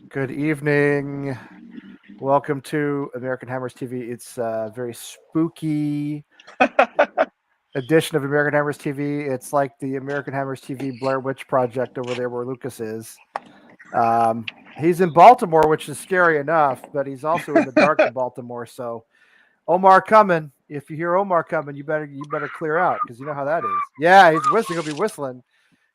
Good evening. Welcome to American Hammers TV. It's a very spooky edition of American Hammers TV. It's like the American Hammers TV Blair Witch Project over there where Lucas is. He's in Baltimore, which is scary enough, but he's also in the dark in Baltimore. So Omar coming. If you hear Omar coming, you better clear out because you know how that is. Yeah, he's whistling. He'll be whistling.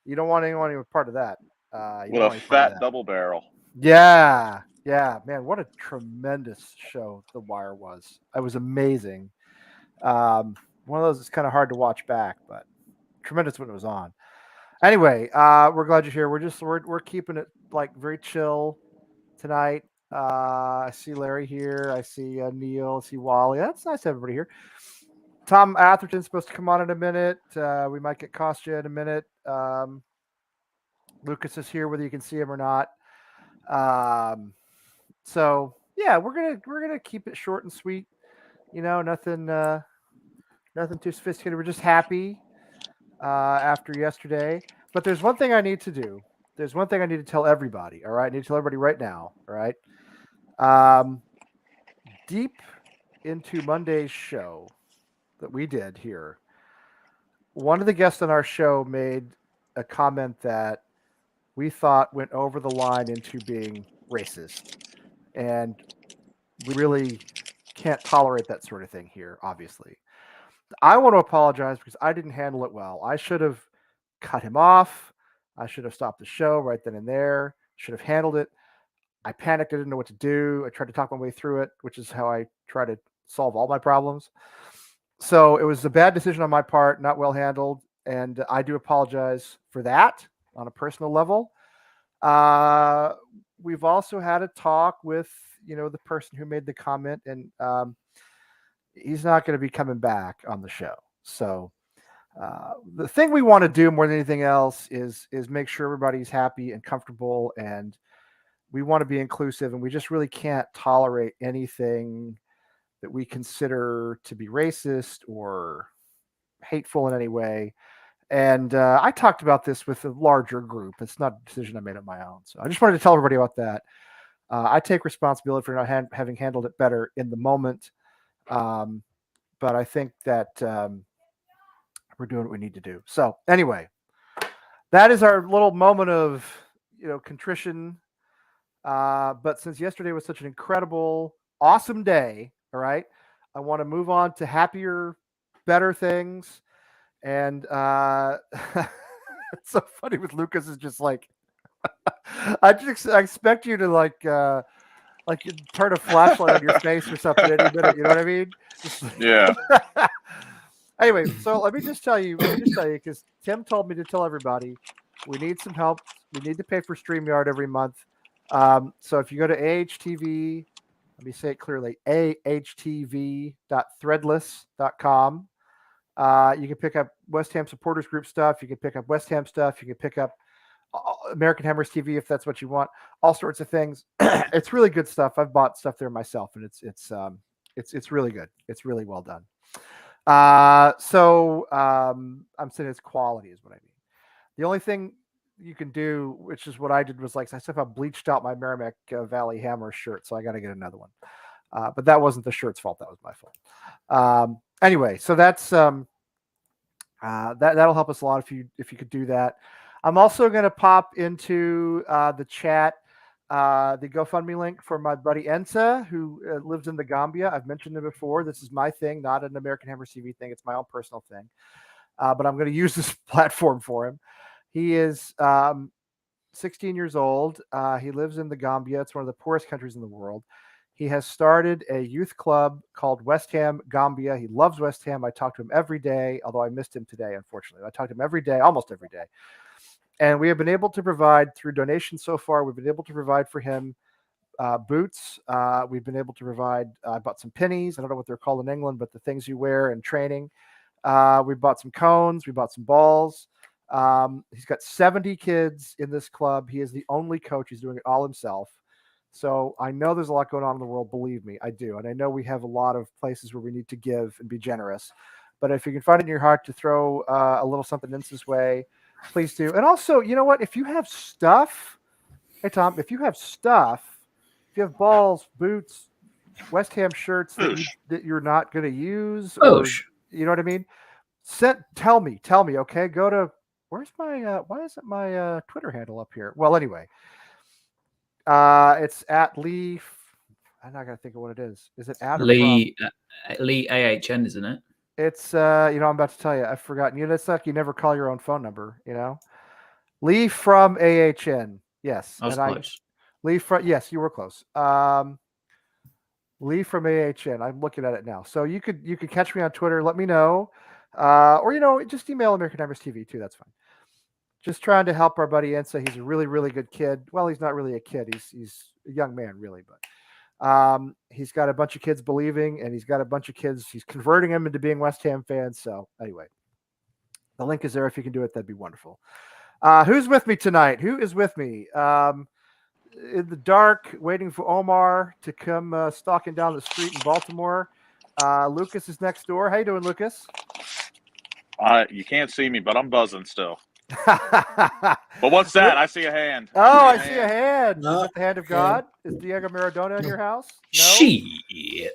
You don't want anyone any part of that. You With don't a want any part of fat that. double barrel. Yeah, yeah, man, what a tremendous show The Wire was. It was amazing. One of those that's kind of hard to watch back, but tremendous when it was on. Anyway, we're glad you're here. We're keeping it like very chill tonight. I see Larry here. I see Neil. I see Wally. That's nice to have everybody here. Tom Atherton's supposed to come on in a minute. We might get Kostya in a minute. Lucas is here, whether you can see him or not. Um, so yeah, we're gonna keep it short and sweet. You know, nothing too sophisticated. We're just happy after yesterday. But there's one thing I need to do. There's one thing I need to tell everybody. All right, I need to tell everybody right now. All right. Um, deep into Monday's show that we did here, one of the guests on our show made a comment that we thought went over the line into being racist, and we really can't tolerate that sort of thing here, obviously. I want to apologize because I didn't handle it well. I should have cut him off. I should have stopped the show right then and there. Should have handled it. I panicked. I didn't know what to do. I tried to talk my way through it, which is how I try to solve all my problems. So it was a bad decision on my part, not well handled. And I do apologize for that on a personal level. Uh, we've also had a talk with, the person who made the comment, and he's not going to be coming back on the show. So the thing we want to do more than anything else is make sure everybody's happy and comfortable, and we want to be inclusive, and we just really can't tolerate anything that we consider to be racist or hateful in any way. And I talked about this with a larger group. It's not a decision I made on my own. So I just wanted to tell everybody about that. I take responsibility for not having handled it better in the moment. Um, but I think that we're doing what we need to do. So anyway, that is our little moment of contrition. But since yesterday was such an incredible, awesome day, all right, I want to move on to happier, better things. And it's so funny with Lucas is just like I expect you to like you turn a flashlight on your face or something any minute. You know what I mean? Yeah. Anyway, so let me just tell you, because Tim told me to tell everybody we need some help. We need to pay for StreamYard every month. So if you go to AHTV, let me say it clearly, ahtv.threadless.com. You can pick up West Ham supporters group stuff. You can pick up West Ham stuff. You can pick up American Hammers TV if that's what you want. All sorts of things. It's really good stuff. I've bought stuff there myself, and it's really good. It's really well done. I'm saying it's quality is what I mean. The only thing you can do, which is what I did, was like I somehow bleached out my Merrimack Valley Hammer shirt, so I got to get another one. But that wasn't the shirt's fault; that was my fault. Anyway, so that's that'll help us a lot if you could do that. I'm also going to pop into the chat the GoFundMe link for my buddy Ensa, who lives in the Gambia. I've mentioned it before. This is my thing, not an American Hammer TV thing. It's my own personal thing. But I'm going to use this platform for him. He is 16 years old. He lives in the Gambia. It's one of the poorest countries in the world. He has started a youth club called West Ham Gambia. He loves West Ham. I talk to him every day, although I missed him today, unfortunately. I talk to him every day, almost every day. And we have been able to provide through donations so far. We've been able to provide for him boots. We've been able to provide, I bought some pennies. I don't know what they're called in England, but the things you wear in training. We bought some cones. We bought some balls. He's got 70 kids in this club. He is the only coach. He's doing it all himself. So I know there's a lot going on in the world. Believe me, I do. And I know we have a lot of places where we need to give and be generous. But if you can find it in your heart to throw a little something in this way, please do. And also, you know what? If you have stuff, Hey Tom, if you have stuff, if you have balls, boots, West Ham shirts that you're not going to use, or you know what I mean, tell me, okay? Go to where's my why isn't my Twitter handle up here? Well, anyway, it's at Leaf. I'm not gonna think of what it is. Is it at or Lee? from? Lee AHN, isn't it? It's I'm about to tell you. I've forgotten. It's like you never call your own phone number. Lee from AHN. Yes, I was close. Lee from yes, you were close. Lee from AHN. I'm looking at it now. So you could catch me on Twitter. Let me know, or just email American Nightmares TV too. That's fine. Just trying to help our buddy Ensa. He's a really, really good kid. Well, he's not really a kid. He's a young man, really, but he's got a bunch of kids believing, and he's got a bunch of kids. He's converting them into being West Ham fans. So anyway, the link is there. If you can do it, that'd be wonderful. Who's with me tonight? Who is with me? In the dark, waiting for Omar to come stalking down the street in Baltimore. Lucas is next door. How you doing, Lucas? You can't see me, but I'm buzzing still. But what's that? I see a hand. I see a hand. Is it the hand of God? Is Diego Maradona in your house? No. Shit.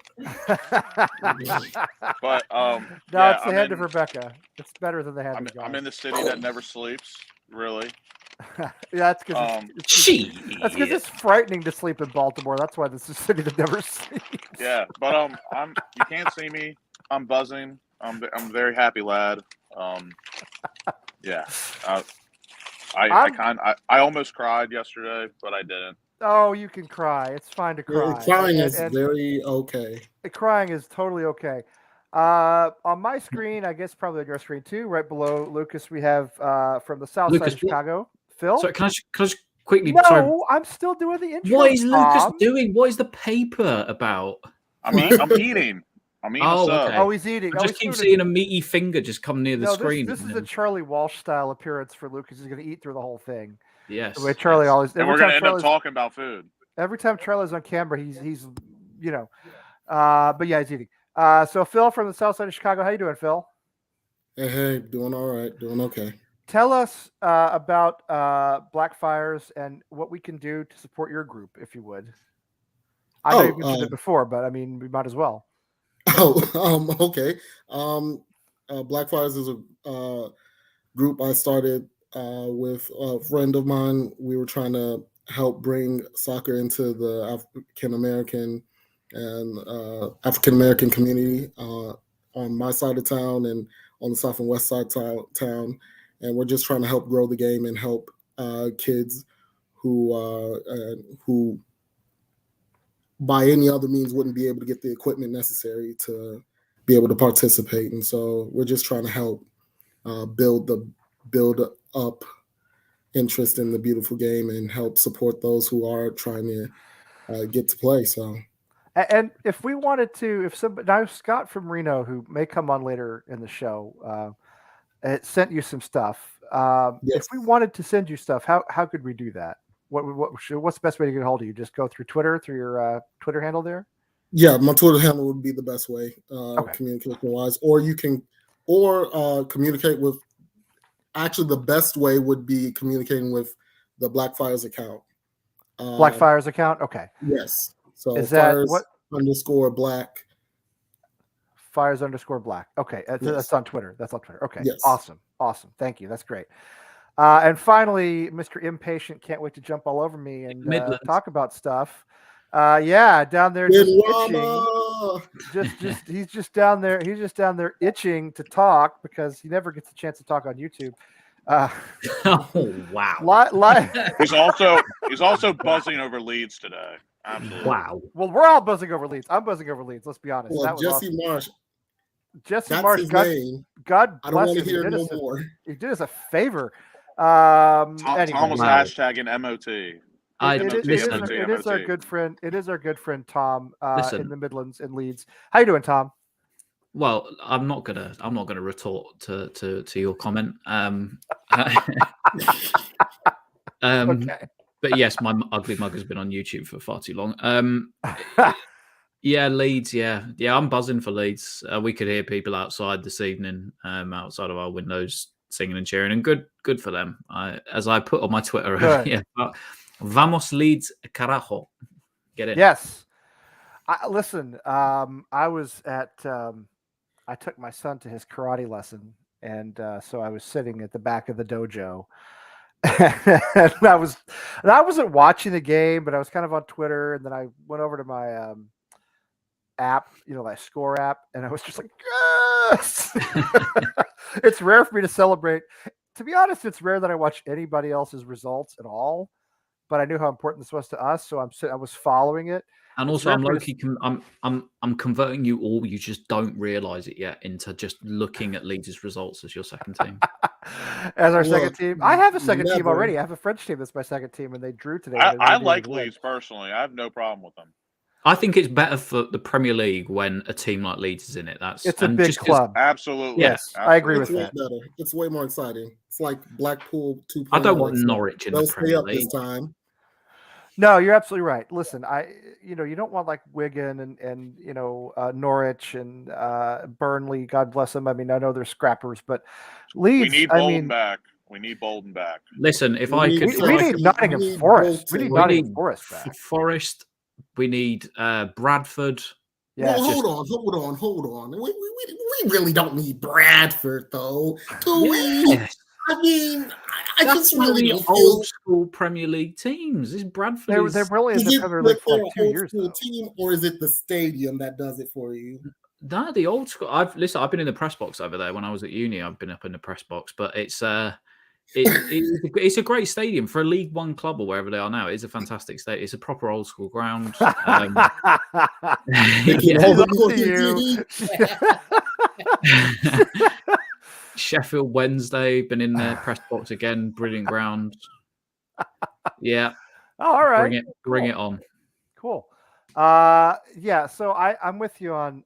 But no, it's the hand of Rebecca. It's better than the hand of God. I'm in the city that never sleeps. Really. Yeah, that's because that's because it's frightening to sleep in Baltimore. That's why this is a city that never sleeps. Yeah, but you can't see me. I'm buzzing. I'm a very happy lad. Yeah. I almost cried yesterday, but I didn't. Oh, you can cry. It's fine to cry. Crying is very okay. Crying is totally okay. On my screen, I guess probably on your screen too, right below Lucas, we have from the south side of Chicago, Phil. Sorry, can I just quickly? No, sorry. I'm still doing the intro. What is Lucas doing? What is the paper about? I'm eating. Okay. Oh, he's eating. I just keep seeing a meaty finger just come near the screen. This is a Charlie Walsh style appearance for Lucas. He's going to eat through the whole thing. Yes. The way Charlie always. And we're going to end up talking about food. Every time Charlie's on camera, he's but yeah, he's eating. So Phil from the south side of Chicago, how you doing, Phil? Hey, doing all right, doing okay. Tell us about Blackfires and what we can do to support your group, if you would. I know you've mentioned it before, but I mean, we might as well. Okay. Blackfires is a group I started with a friend of mine. We were trying to help bring soccer into the African American community on my side of town and on the south and west side town. And we're just trying to help grow the game and help kids who by any other means wouldn't be able to get the equipment necessary to be able to participate. And so we're just trying to help build up interest in the beautiful game and help support those who are trying to get to play. So, and if we wanted to, now Scott from Reno, who may come on later in the show, sent you some stuff. Yes. If we wanted to send you stuff, how could we do that? What's the best way to get a hold of you? Just go through Twitter, through your Twitter handle there? Yeah, my Twitter handle would be the best way, communication-wise. Or you can, communicate with. Actually, the best way would be communicating with the Blackfires account. Blackfires account, okay. Yes. So is that _black? Fires_black. Okay, yes. That's on Twitter. Okay, yes. Awesome. Thank you. That's great. And finally, Mr. Impatient can't wait to jump all over me and talk about stuff. Down there just itching. He's just down there. He's just down there itching to talk because he never gets a chance to talk on YouTube. Oh wow! He's also buzzing over Leeds today. Absolutely. Wow. Well, we're all buzzing over Leeds. I'm buzzing over Leeds. Let's be honest. Well, that was Jesse awesome. Marsh. Jesse Marsh. God I don't want to hear no more. He did us a favor. Tom was hashtagging MOT. It is our good friend. It is our good friend Tom in the Midlands in Leeds. How you doing, Tom? Well, I'm not gonna retort to your comment. Okay. But yes, my ugly mug has been on YouTube for far too long. Yeah, Leeds. Yeah, I'm buzzing for Leeds. We could hear people outside this evening, outside of our windows, singing and cheering, and good for them. As I put on my Twitter earlier, but Vamos Leeds, carajo. Get it? Yes. Listen, I was at. I took my son to his karate lesson, and so I was sitting at the back of the dojo, and I wasn't watching the game, but I was kind of on Twitter, and then I went over to my app, my score app, and I was just like, yes. It's rare for me to celebrate. To be honest, it's rare that I watch anybody else's results at all. But I knew how important this was to us, so I was following it. And It's also, rare I'm for me low-key, I'm converting you all. You just don't realize it yet into just looking at Leeds' results as your second team. As our second team. I have a second team never. already. I have a French team that's my second team, and they drew today. I They really needed like to win. Leeds personally. I have no problem with them. I think it's better for the Premier League when a team like Leeds is in it. It's a big club. Absolutely. Yeah. Yes, I agree with It's way that. better. It's way more exciting. It's like Blackpool 2.0. I don't want So Norwich in the they'll stay Premier up this League. time. No, you're absolutely right. Listen, you don't want like Wigan and Norwich and Burnley. God bless them. I mean, I know they're scrappers, but Leeds. We need I Bolton mean, back. We need Bolton back. Listen, if We I need could, we if I need could, Nottingham Forest. We need Bolton. Nottingham Forest back. Forest, we need Yeah. Bradford. Well, just- hold on. We really don't need Bradford, though. Do we? Yes. I mean, I That's just one of really the don't feel. old school Premier League teams. This Bradford They're is really in Is the it Premier that League for they're like an 2 old years school though. team, or is it the stadium that does it for you? the old school. I've been in the press box over there when I was at uni. I've been up in the press box, but it's a great stadium for a League One club or wherever they are now. It's a fantastic stadium. It's a proper old school ground. Thinking Yeah. all the Look at you. Sheffield Wednesday, been in their press box again. Brilliant ground. Yeah. Oh, all right. Bring it on. Cool. Yeah. So I'm with you on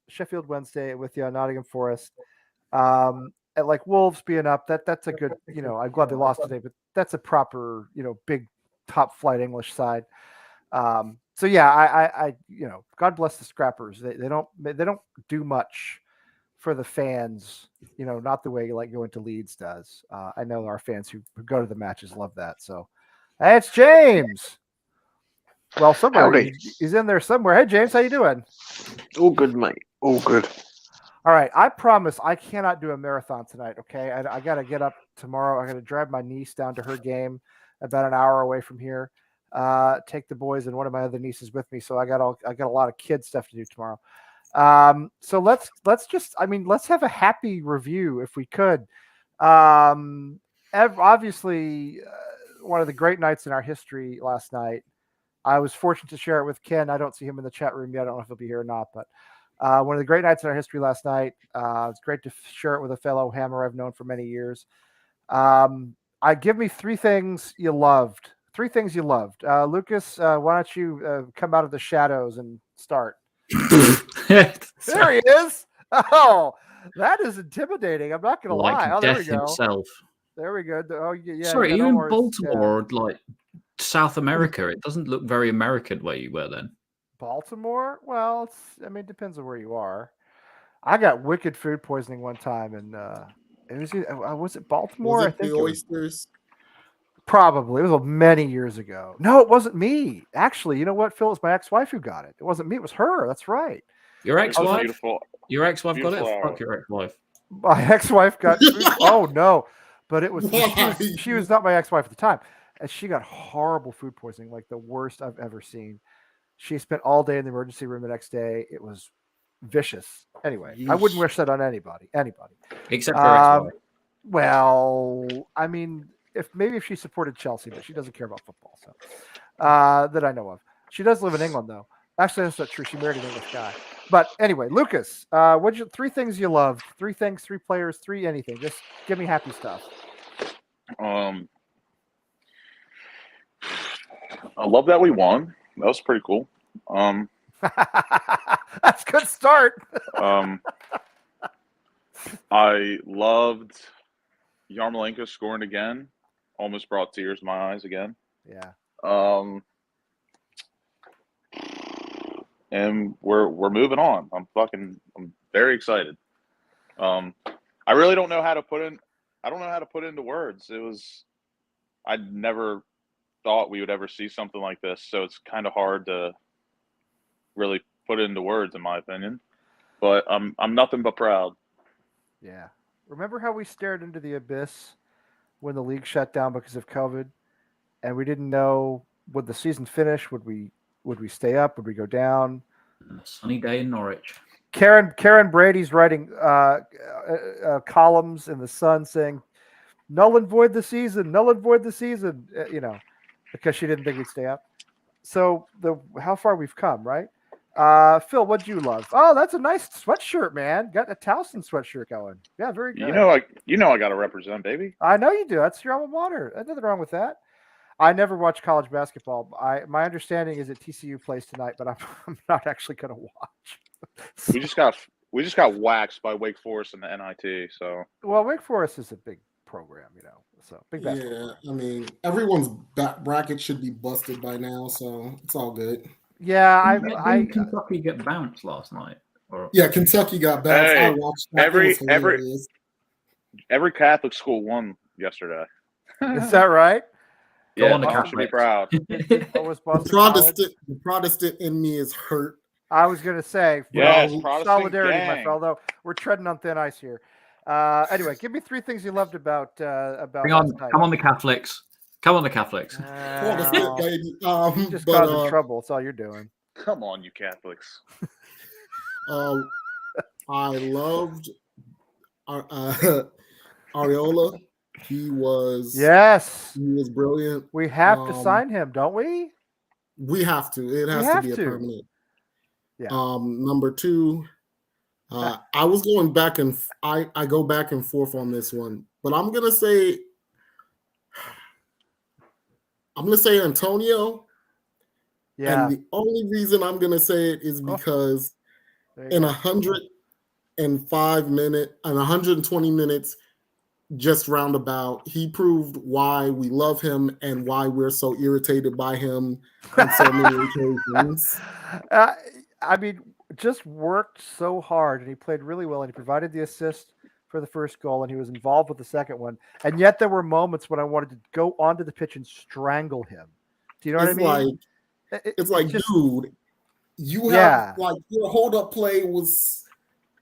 Sheffield Wednesday. With you on Nottingham Forest. At like Wolves being up, that's a good. I'm glad they lost today, but that's a proper big top flight English side. So yeah, I God bless the Scrappers. They don't do much for the fans, not the way like going to Leeds does. I know our fans who go to the matches love that. So, hey, it's James. Well, somebody he's in there somewhere. Hey, James, how you doing? All good, mate. All good. All right, I promise I cannot do a marathon tonight. Okay, I got to get up tomorrow. I got to drive my niece down to her game, about an hour away from here. Take the boys and one of my other nieces with me. So I got a lot of kid stuff to do tomorrow. So let's have a happy review if we could. Obviously, one of the great nights in our history last night. I was fortunate to share it with Ken. I don't see him in the chat room yet. I don't know if he'll be here or not, but one of the great nights in our history last night. It's great to share it with a fellow Hammer I've known for many years. Give me 3 things you loved. 3 things you loved. Lucas, why don't you come out of the shadows and start? There he is. Oh, that is intimidating. I'm not going to lie. Oh, there we go. Himself. There we go. Oh, yeah. Sorry, are you in Baltimore or like South America? It doesn't look very American where you were then. Baltimore? Well, it depends on where you are. I got wicked food poisoning one time, and was it Baltimore? Was I it think the oysters? Probably. It was many years ago. No, it wasn't me. Actually, you know what, Phil? It was my ex-wife who got it. It wasn't me. It was her. That's right. Your ex-wife? Beautiful. Your ex-wife got it? Beautiful Fuck your ex-wife. My ex-wife got food. Oh, no. But it was she was not my ex-wife at the time. And she got horrible food poisoning, like the worst I've ever seen. She spent all day in the emergency room the next day. It was vicious. Anyway, I wouldn't wish that on anybody. Except for ex-wife. Well, I mean, if she supported Chelsea, but she doesn't care about football, so that I know of. She does live in England, though. Actually, that's not true. She married an English guy. But anyway, Lucas, 3 things you loved? 3 things, 3 players, 3 anything. Just give me happy stuff. I love that we won. That was pretty cool. That's a good start. I loved Yarmolenko scoring again. Almost brought tears to my eyes again. Yeah. And we're moving on. I'm very excited. I really don't know how to put in. I don't know how to put into words. I'd never thought we would ever see something like this. So it's kind of hard to really put it into words, in my opinion. But I'm nothing but proud. Yeah. Remember how we stared into the abyss when the league shut down because of COVID, and we didn't know would the season finish? Would we stay up? Would we go down? Sunny day in Norwich. Karen Brady's writing columns in the Sun saying, "Null and void the season, null and void the season." Because she didn't think we'd stay up. So how far we've come, right? Phil, what'd you love? Oh, that's a nice sweatshirt, man. Got a Towson sweatshirt going. Yeah, very good. I got to represent, baby. I know you do. That's your alma mater. There's nothing wrong with that. I never watch college basketball. My understanding is that TCU plays tonight, but I'm not actually going to watch. We just got waxed by Wake Forest in the NIT. So well, Wake Forest is a big program, so big basketball. Yeah, I mean, everyone's bracket should be busted by now, so it's all good. Yeah, Didn't Kentucky get bounced last night? Yeah, Kentucky got bounced. Hey, I watched that. every Catholic school won yesterday. Is that right? Yeah, on the I should be proud. The Protestant in me is hurt. I was going to say, yes, Protestant solidarity, gang. my fellow. Though we're treading on thin ice here. Anyway, give me 3 things you loved about. Come on, the Catholics. Come on, the Catholics. Protestant, baby. You just causing trouble. That's all you're doing. Come on, you Catholics. I loved Areola. He was brilliant. We have to sign him, don't we? We have to. It has to be a permanent. Yeah. Number 2, I was going back and I go back and forth on this one, but I'm gonna say Antonio. Yeah. And the only reason I'm gonna say it is because in 105 minutes and 120 minutes, just roundabout, he proved why we love him and why we're so irritated by him on so many occasions. I mean, just worked so hard, and he played really well, and he provided the assist for the first goal, and he was involved with the second one. And yet there were moments when I wanted to go onto the pitch and strangle him. Do you know what I mean? It's like, dude, you have your hold-up play was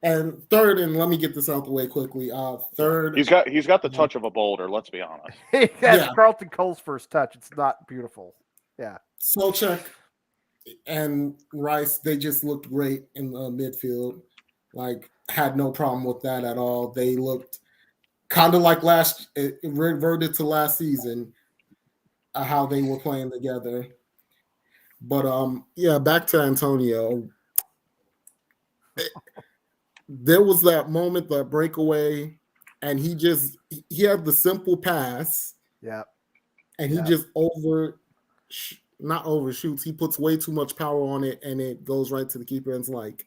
and third, and let me get this out the way quickly. Third, he's got the touch of a boulder. Let's be honest. That's Carlton Cole's first touch. It's not beautiful. Yeah. Solchek and Rice, they just looked great in the midfield. Like, had no problem with that at all. They looked kind of like it reverted to last season, how they were playing together. But back to Antonio. There was that moment, that breakaway, and he had the simple pass. Yeah. And he just not overshoots. He puts way too much power on it, and it goes right to the keeper. And it's like,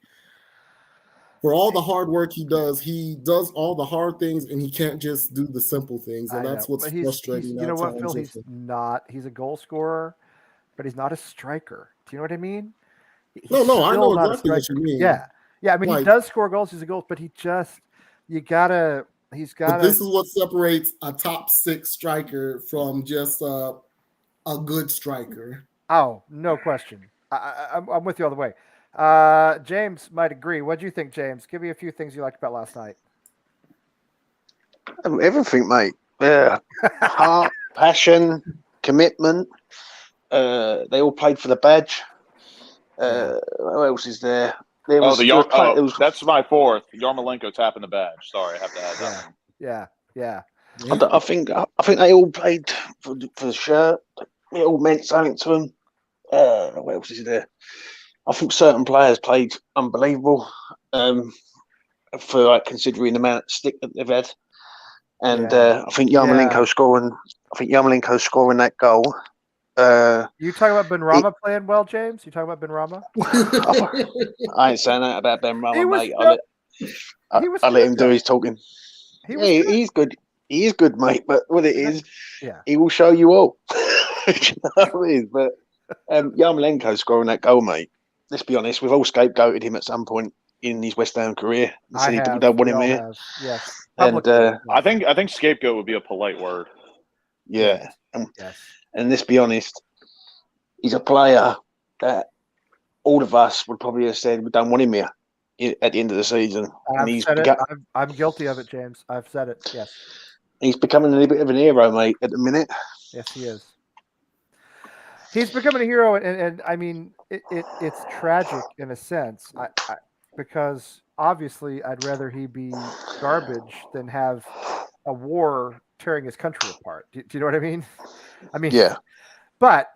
for all the hard work he does all the hard things, and he can't just do the simple things. And that's what's frustrating. You know what, Phil? He's a goal scorer, but he's not a striker. Do you know what I mean? No, I know exactly what you mean. Yeah. Yeah, I mean, he does score goals. He's a goal, but he's got to. But this is what separates a top 6 striker from just a good striker. Oh, no question. I'm with you all the way. James might agree. What do you think, James? Give me a few things you liked about last night. Everything, mate. Yeah, heart, passion, commitment. They all played for the badge. What else is there? That's my 4th. Yarmolenko tapping the badge. Sorry, I have to add that one. Yeah. I think they all played for the shirt. It all meant something to them. What else is there? I think certain players played unbelievable for considering the amount of stick that they've had. And I think Yarmolenko scoring that goal. You talking about Benrahma playing well, James? You talking about Benrahma? I ain't saying that about Benrahma, mate. I'll let him do his talking. He's good. He is good, mate. But what it is, he will show you all. You know what I mean? But Yarmolenko scoring that goal, mate. Let's be honest, we've all scapegoated him at some point in his West Ham career. We don't want him here. Yes. And I think scapegoat would be a polite word. Yeah. Yes. And let's be honest, he's a player that all of us would probably have said we don't want him here at the end of the season. I'm guilty of it, James. I've said it. Yes. He's becoming a little bit of an hero, mate, at the minute. Yes, he is. He's becoming a hero, and I mean, it's tragic in a sense, because obviously I'd rather he be garbage than have a war tearing his country apart. Do you know what I mean? I mean, yeah. But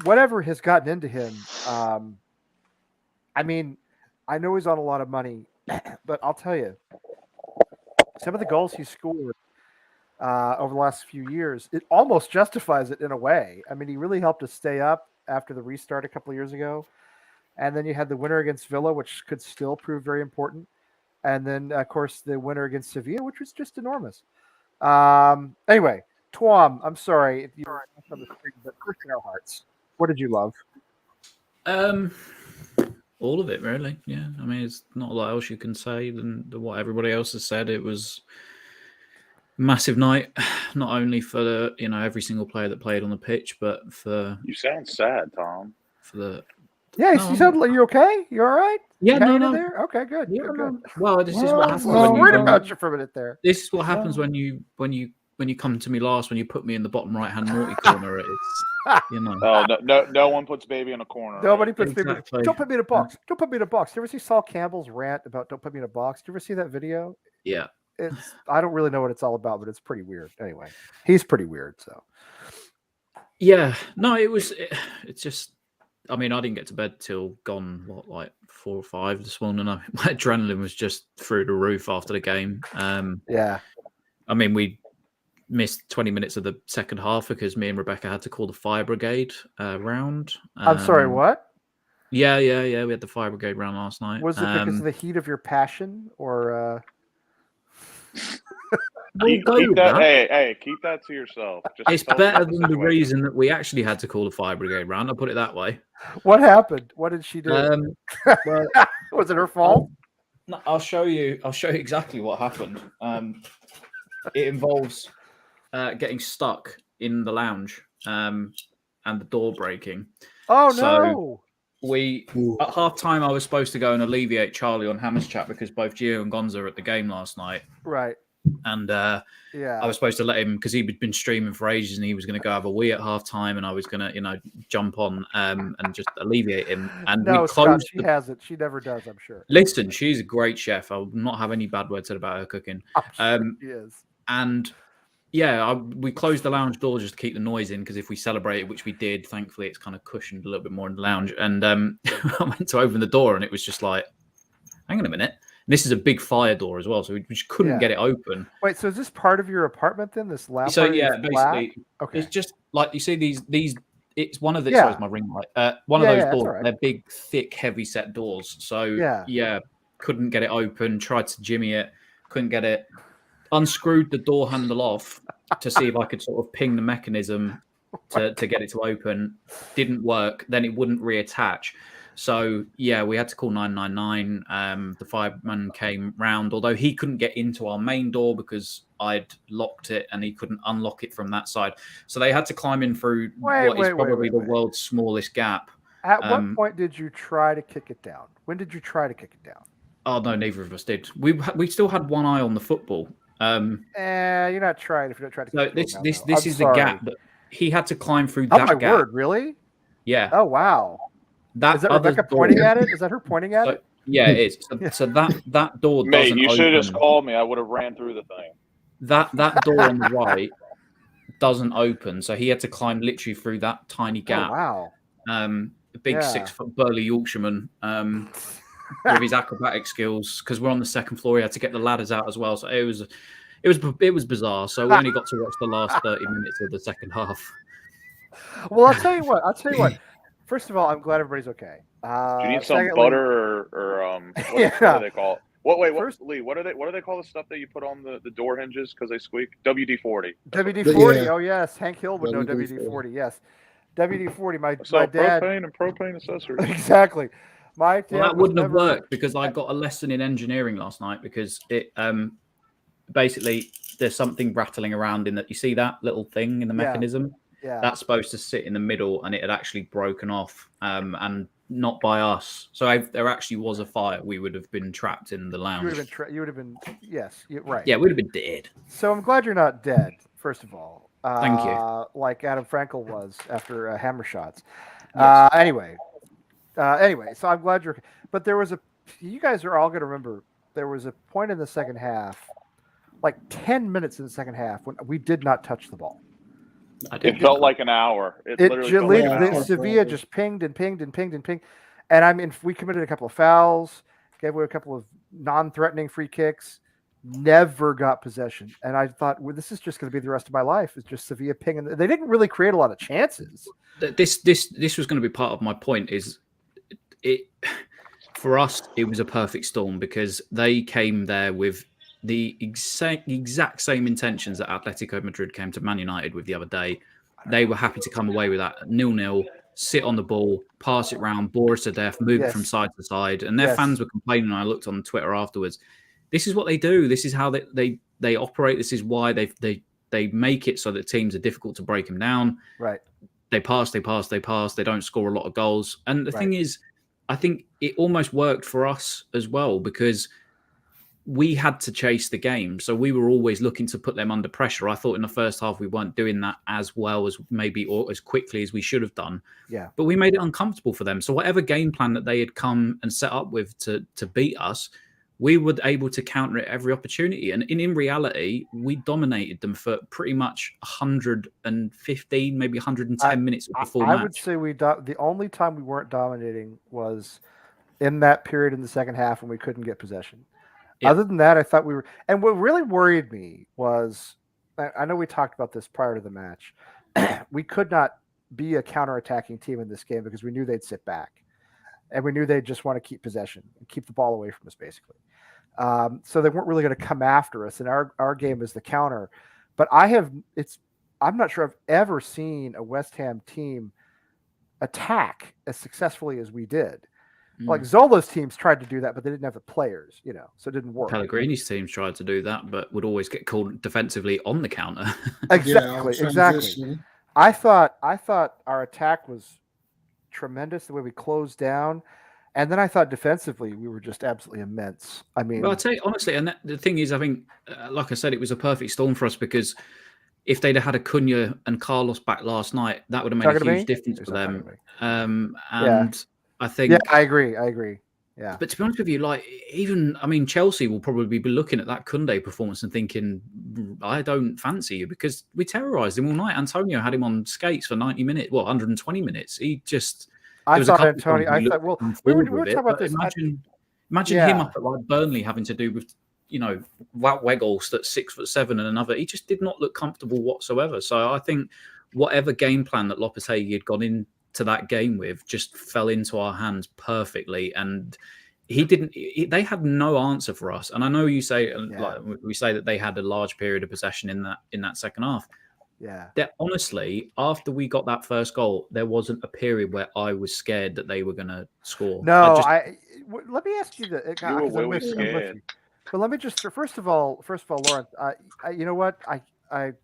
whatever has gotten into him, I mean, I know he's on a lot of money, but I'll tell you, some of the goals he scored over the last few years, it almost justifies it in a way. I mean, he really helped us stay up after the restart a couple of years ago. And then you had the winner against Villa, which could still prove very important. And then, of course, the winner against Sevilla, which was just enormous. Anyway, Twom, I'm sorry if you were on the screen, but first in our hearts, what did you love? All of it, really. Yeah. I mean, it's not a lot else you can say than what everybody else has said. It was massive night, not only for every single player that played on the pitch, but for. You sound sad, Tom. For the. Yeah, you sound like you're okay. You all right? Yeah, no. There? Okay, good. Yeah, good. Well, this is what happens. I was worried about you for a minute there. This is what happens when you come to me last, when you put me in the bottom right hand naughty corner. It's Oh no one puts baby in a corner. Nobody puts baby. Don't put me in a box. Don't put me in a box. Do you ever see Saul Campbell's rant about don't put me in a box? Do you ever see that video? Yeah. I don't really know what it's all about, but it's pretty weird. Anyway, he's pretty weird. So. Yeah. No, it's just. I mean, I didn't get to bed till gone, 4 or 5 this morning. My adrenaline was just through the roof after the game. Yeah. I mean, we missed 20 minutes of the second half because me and Rebecca had to call the fire brigade round. I'm sorry, what? Yeah. We had the fire brigade round last night. Was it because of the heat of your passion or... Keep that, keep that to yourself. It's better than the reason that we actually had to call the fire brigade round. I'll put it that way. What happened? What did she do? Well, was it her fault? I'll show you exactly what happened. It involves getting stuck in the lounge and the door breaking. Oh, no. At half time, I was supposed to go and alleviate Charlie on Hammer's chat because both Gio and Gonza were at the game last night. Right. And I was supposed to let him, because he'd been streaming for ages and he was going to go have a wee at half time, and I was going to, jump on and just alleviate him. And no, we closed. Scott, she hasn't. She never does, I'm sure. Listen, she's a great chef. I'll not have any bad words said about her cooking. She is. And we closed the lounge door just to keep the noise in, because if we celebrated, which we did, thankfully it's kind of cushioned a little bit more in the lounge. And I went to open the door and it was just like, hang on a minute. This is a big fire door as well, so we just couldn't get it open. Wait, so is this part of your apartment then? This lab? So basically, okay. It's just like you see these. It's one of the. Sorry, it's my ring light. One of those doors. Right. They're big, thick, heavy set doors. So couldn't get it open. Tried to jimmy it, couldn't get it. Unscrewed the door handle off to see if I could sort of ping the mechanism to get it to open. Didn't work. Then it wouldn't reattach. So, we had to call 999. The fireman came round, although he couldn't get into our main door because I'd locked it and he couldn't unlock it from that side. So they had to climb in through what is probably the world's smallest gap. At what point did you try to kick it down? When did you try to kick it down? Oh, no, neither of us did. We still had one eye on the football. You're not trying if you don't try to kick it down. This is the gap that he had to climb through that gap. Oh, my word, really? Yeah. Oh, wow. Is that Rebecca pointing at it? Is that her pointing at it? Yeah, it is. So that door doesn't Mate, you should have just called me. I would have ran through the thing. That door on the right doesn't open, so he had to climb literally through that tiny gap. Oh, wow. A big 6-foot burly Yorkshireman with his acrobatic skills, because we're on the second floor. He had to get the ladders out as well. So it was bizarre. So we only got to watch the last 30 minutes of the second half. Well, I'll tell you what. First of all, I'm glad everybody's okay. Do you need some butter or what do they call it? Wait, Lee, what do they call the stuff that you put on the door hinges because they squeak? WD-40. WD-40. Oh yes, Hank Hill would know WD-40. Yes, WD-40. My dad. Propane and propane accessories. Exactly. My dad. Well, that wouldn't have worked because I got a lesson in engineering last night, because it basically there's something rattling around in that. You see that little thing in the mechanism? that's supposed to sit in the middle, and it had actually broken off, and not by us. So if there actually was a fire, we would have been trapped in the lounge. You would have been yes, right. Yeah, we'd have been dead. So I'm glad you're not dead. First of all, thank you. Like Adam Frankel was after hammer shots. Yes. Anyway, so I'm glad you're. But there was you guys are all going to remember. There was a point in the second half, like 10 minutes in the second half, when we did not touch the ball. It felt like an hour. It literally felt like an hour. Sevilla just pinged and pinged and pinged and pinged. And I mean, we committed a couple of fouls, gave away a couple of non-threatening free kicks, never got possession. And I thought, well, this is just going to be the rest of my life. It's just Sevilla pinging. They didn't really create a lot of chances. This was going to be part of my point. Is it for us? It was a perfect storm because they came there with the exact same intentions that Atletico Madrid came to Man United with the other day. They were happy to come away with that 0-0, sit on the ball, pass it round, bore us to death, move it from side to side. And their fans were complaining. I looked on Twitter afterwards. This is what they do. This is how they operate. This is why they make it so that teams are difficult to break them down. Right. They pass. They don't score a lot of goals. And the thing is, I think it almost worked for us as well because we had to chase the game. So we were always looking to put them under pressure. I thought in the first half we weren't doing that as well as maybe or as quickly as we should have done. Yeah. But we made it uncomfortable for them. So whatever game plan that they had come and set up with to beat us, we were able to counter it every opportunity. And in reality, we dominated them for pretty much 115, maybe 110 minutes of the full match. I would say the only time we weren't dominating was in that period in the second half when we couldn't get possession. Yep. Other than that, I thought we were. And what really worried me was, I know we talked about this prior to the match, we could not be a counterattacking team in this game because we knew they'd sit back. And we knew they'd just want to keep possession and keep the ball away from us, basically. So they weren't really going to come after us. And our game is the counter. But I'm not sure I've ever seen a West Ham team attack as successfully as we did. Like Zola's teams tried to do that, but they didn't have the players, so it didn't work. Pellegrini's teams tried to do that, but would always get called defensively on the counter. Exactly. I thought our attack was tremendous the way we closed down, and then I thought defensively we were just absolutely immense. I mean, well, I'll tell you honestly, and the thing is, I think, like I said, it was a perfect storm for us because if they'd have had Acuna and Carlos back last night, that would have made a huge difference for them. I think. Yeah, I agree. Yeah. But to be honest with you, Chelsea will probably be looking at that Koundé performance and thinking, I don't fancy you because we terrorised him all night. Antonio had him on skates for 90 minutes, 120 minutes. He just. We were talking about this. Imagine him up at Burnley having to do with, Wout Weghorst at 6'7" and another. He just did not look comfortable whatsoever. So I think whatever game plan that Lopetegui had gone in to that game with just fell into our hands perfectly, and they had no answer for us. And I know you say we say that they had a large period of possession in that second half. Yeah, that honestly, after we got that first goal, there wasn't a period where I was scared that they were going to score. No, let me ask you that. You were really scared. But let me just first of all, Lawrence, you know what? I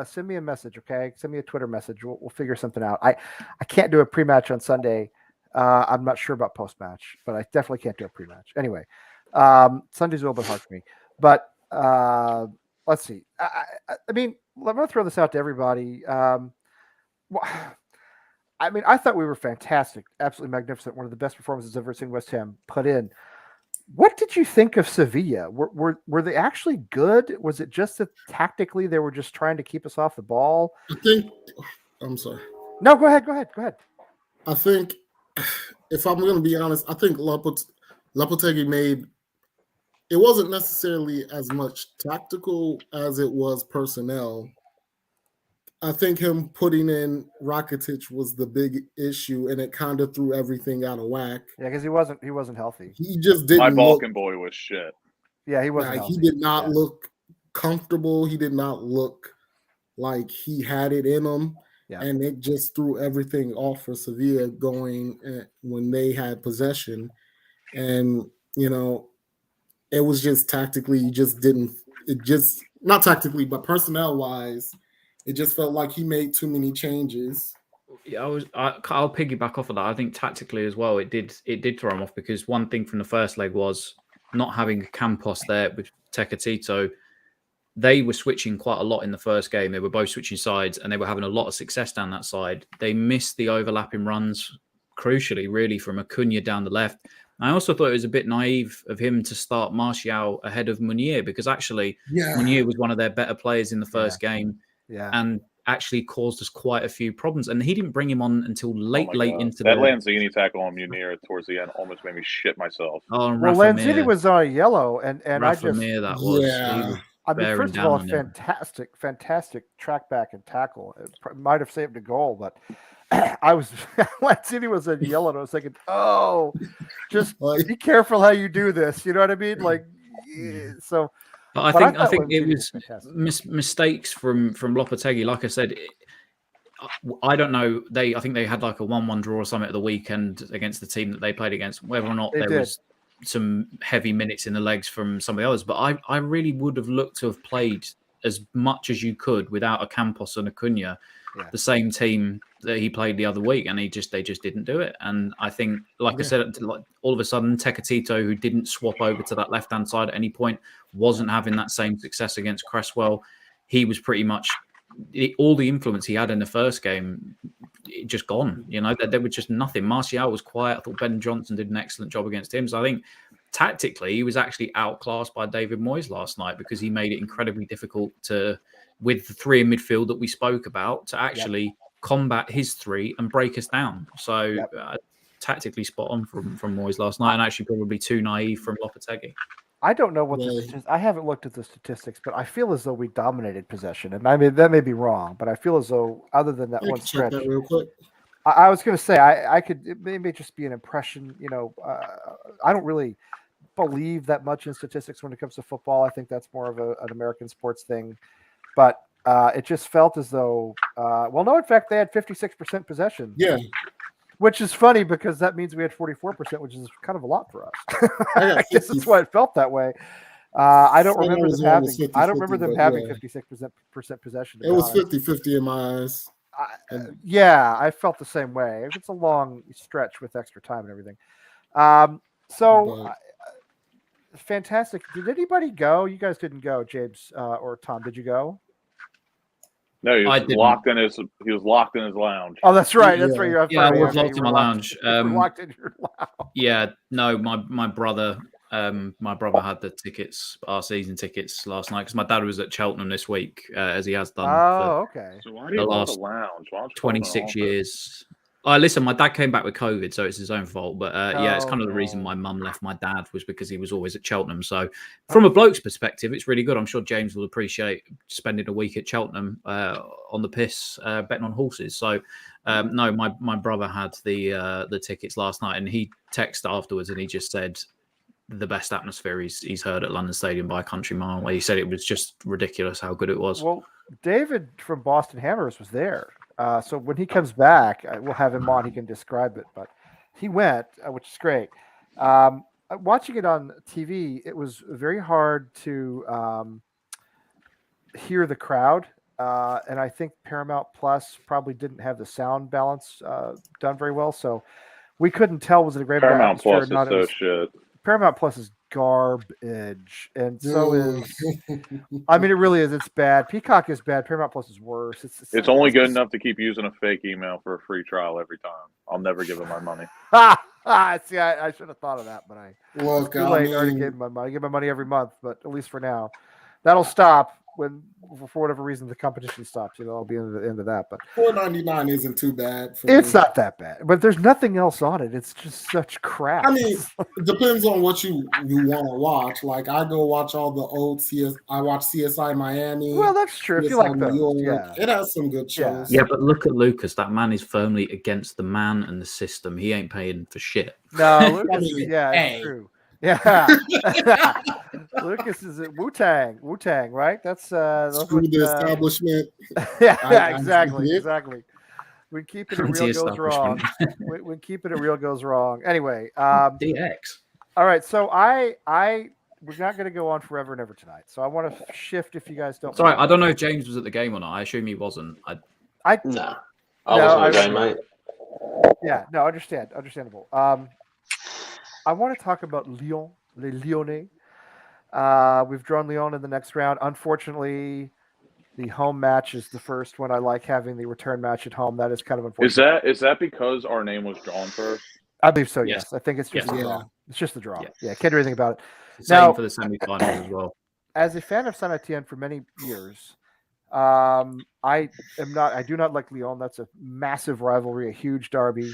send me a message, okay? Send me a Twitter message. We'll figure something out. I can't do a pre-match on Sunday. I'm not sure about post-match, but I definitely can't do a pre-match. Anyway, Sunday's a little bit hard for me. But let's see. I mean, I'm going to throw this out to everybody. I thought we were fantastic, absolutely magnificent. One of the best performances I've ever seen West Ham put in. What did you think of Sevilla? Were they actually good? Was it just that tactically they were just trying to keep us off the ball? I'm sorry. No, go ahead. I think, if I'm going to be honest, I think Lopetegui it wasn't necessarily as much tactical as it was personnel. I think him putting in Rakitic was the big issue, and it kind of threw everything out of whack. Yeah, because he wasn't healthy. He just didn't. My Balkan boy was shit. Yeah, he wasn't. He did not look comfortable. He did not look like he had it in him, and it just threw everything off for Sevilla going when they had possession, and it was just tactically. Not tactically, but personnel wise. It just felt like he made too many changes. Yeah, I'll piggyback off of that. I think tactically as well, it did throw him off, because one thing from the first leg was not having Campos there with Tecatito. They were switching quite a lot in the first game. They were both switching sides, and they were having a lot of success down that side. They missed the overlapping runs, crucially, really, from Acuna down the left. I also thought it was a bit naive of him to start Martial ahead of Meunier, because actually Meunier was one of their better players in the first game, and actually caused us quite a few problems. And he didn't bring him on until late into that Lanzini tackle on Meunier towards the end almost made me shit myself. Oh, well, Lanzini was on a yellow, and Rafa I just Mir, that was. I mean, first of all, fantastic track back and tackle. It might have saved a goal, but Lanzini was in yellow, and I was thinking, oh, just be careful how you do this. You know what I mean? Like, so. But I think it was mistakes from Lopetegui. Like I said, I don't know. I think they had like a 1-1 draw or something at the weekend against the team that they played against. Whether or not there was some heavy minutes in the legs from some of the others, but I really would have looked to have played as much as you could without a Campos and Acuna, the same team that he played the other week, and they just didn't do it. And I think, like I said, all of a sudden Tecatito, who didn't swap over to that left hand side at any point, wasn't having that same success against Cresswell. He was pretty much all the influence he had in the first game just gone. You know, there was just nothing. Martial was quiet. I thought Ben Johnson did an excellent job against him. So I think tactically he was actually outclassed by David Moyes last night, because he made it incredibly difficult with the three in midfield that we spoke about, to actually combat his three and break us down. So tactically spot on from Moyes last night, and actually probably too naive from Lopetegui. I don't know what I haven't looked at the statistics, but I feel as though we dominated possession. And I mean, that may be wrong, but I feel as though, other than that one stretch, that real quick. I was going to say, it may just be an impression. You know, I don't really believe that much in statistics when it comes to football. I think that's more of an American sports thing. But it just felt as though, in fact, they had 56% possession. Yeah. Which is funny, because that means we had 44%, which is kind of a lot for us. I guess that's why it felt that way. I don't remember them having 56% possession. It was 50-50 in my eyes. I felt the same way. It's a long stretch with extra time and everything. Fantastic. Did anybody go? You guys didn't go, James or Tom. Did you go? No, he was locked in his lounge. Oh, that's right. That's right. I was locked in my lounge. Locked in your lounge. Yeah, no, my brother had the tickets, our season tickets last night, because my dad was at Cheltenham this week, as he has done. Okay. So why do you go to the lounge? 26 years. Listen, my dad came back with COVID, so it's his own fault. But it's kind of the reason my mum left my dad, was because he was always at Cheltenham. So from a bloke's perspective, it's really good. I'm sure James will appreciate spending a week at Cheltenham on the piss, betting on horses. So no, my brother had the tickets last night, and he texted afterwards, and he just said the best atmosphere he's heard at London Stadium by a country mile. Where he said it was just ridiculous how good it was. Well, David from Boston Hammers was there. So when he comes back, we'll have him on. He can describe it, but he went, which is great. Watching it on TV, it was very hard to hear the crowd. And I think Paramount Plus probably didn't have the sound balance done very well. So we couldn't tell, was it a great Paramount Plus is not. so shit. Paramount Plus is garbage, and so is. I mean, it really is. It's bad. Peacock is bad. Paramount Plus is worse. It's only good enough to keep using a fake email for a free trial every time. I'll never give him my money. See, I should have thought of that, but I already gave my money. I give my money every month, but at least for now, that'll stop when, for whatever reason, the competition stops. You know, I'll be into the end of that. But $4.99 isn't too bad. It's not that bad, but there's nothing else on it. It's just such crap. I mean, it depends on what you want to watch. Like, I go watch all the old I watch CSI Miami. Well, that's true. CSI if you like New those, York. It has some good shows. Yeah, but look at Lucas. That man is firmly against the man and the system. He ain't paying for shit. No, Lucas, it's true. Yeah, Lucas is at Wu-Tang, right? That's screw the establishment. Exactly. When keeping it real goes wrong. When keeping it real goes wrong. Anyway, DX. All right, so I going to go on forever and ever tonight. So I want to shift if you guys don't. Sorry, I don't know if James was at the game or not. I assume he wasn't. I wasn't at the game, mate. Yeah, no, understandable. I want to talk about Lyon, les Lyonnais. We've drawn Lyon in the next round. Unfortunately, the home match is the first one. I like having the return match at home. That is kind of unfortunate. Is that because our name was drawn first? I believe so. Yes, I think it's just the draw. It's just the draw. Yeah, can't do anything about it. Same for the semi-finals as well. As a fan of Saint-Étienne for many years, I do not like Lyon. That's a massive rivalry, a huge derby.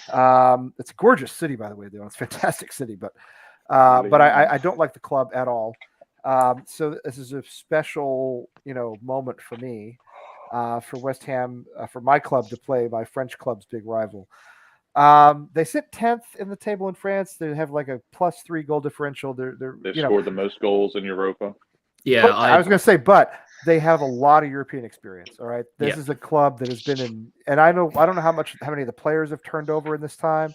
It's a gorgeous city, by the way. Though it's a fantastic city, but I don't like the club at all. So this is a special, moment for me, for West Ham, for my club to play my French club's big rival. They sit 10th in the table in France. They have like a +3 goal differential. They've scored the most goals in Europa. Yeah, I was going to say, but they have a lot of European experience. All right, this is a club that has been in, and I don't know how many of the players have turned over in this time,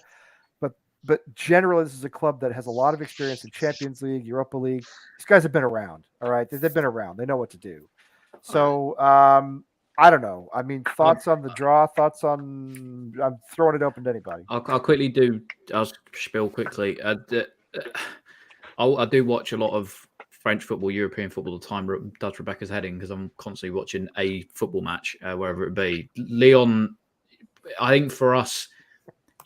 but generally this is a club that has a lot of experience in Champions League, Europa League. These guys have been around. All right, they've been around. They know what to do. So I don't know. I mean, thoughts on the draw? Thoughts on? I'm throwing it open to anybody. I'll quickly do. I'll spiel quickly. I do watch a lot of French football, European football all the time. Does Rebecca's heading because I'm constantly watching a football match, wherever it be. Lyon, I think for us,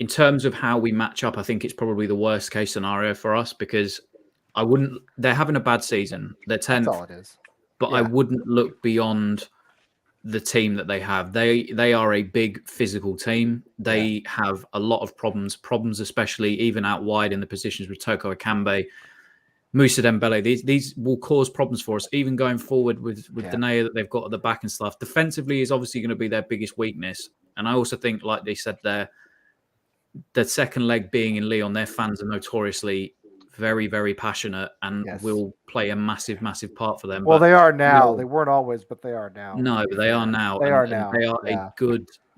in terms of how we match up, I think it's probably the worst case scenario for us because they're having a bad season. They're 10th. That's all it is. But I wouldn't look beyond the team that they have. They are a big physical team. They have a lot of problems especially even out wide in the positions with Toko Akambe, Moussa Dembele. These will cause problems for us, even going forward with Danae that they've got at the back and stuff. Defensively is obviously going to be their biggest weakness. And I also think, like they said there, the second leg being in Lyon, their fans are notoriously very, very passionate and will play a massive, massive part for them. Well, they are now. They weren't always, but they are now. No, but they are now. They are now.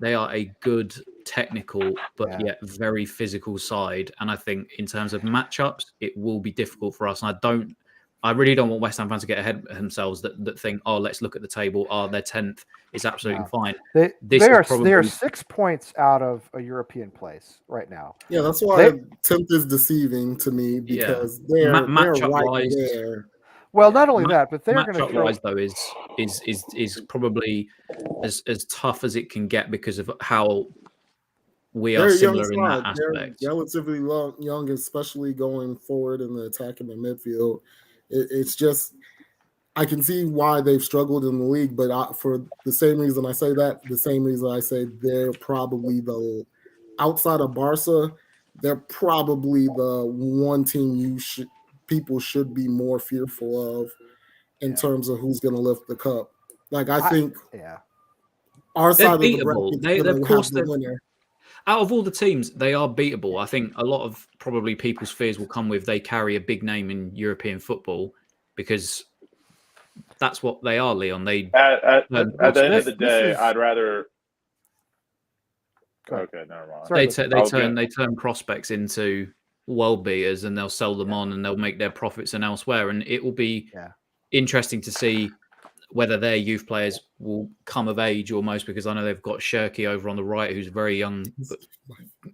They are a good technical, but yet very physical side. And I think in terms of matchups, it will be difficult for us. And I really don't want West Ham fans to get ahead of themselves that think, oh, let's look at the table. Oh, they're 10th. It's absolutely fine. They are 6 points out of a European place right now. Yeah, that's why 10th is deceiving to me because they're right there. Well, not only that, but they're going to throw. Wise though is probably as tough as it can get because of how we are similar in that aspect. They're relatively young, especially going forward in the attack in the midfield. It's just I can see why they've struggled in the league, but for the same reason I say that, the same reason I say they're probably outside of Barca, they're probably the one team people should be more fearful of in terms of who's going to lift the cup. Like I think our side of the bracket is going to have the winner. Out of all the teams, they are beatable. I think a lot of probably people's fears will come with they carry a big name in European football because that's what they are, Lyon. At the end of the day, I'd rather. Okay, never mind. They turn prospects into world beaters, and they'll sell them on, and they'll make their profits and elsewhere. And it will be interesting to see whether their youth players will come of age almost, because I know they've got Shirky over on the right, who's a very young, but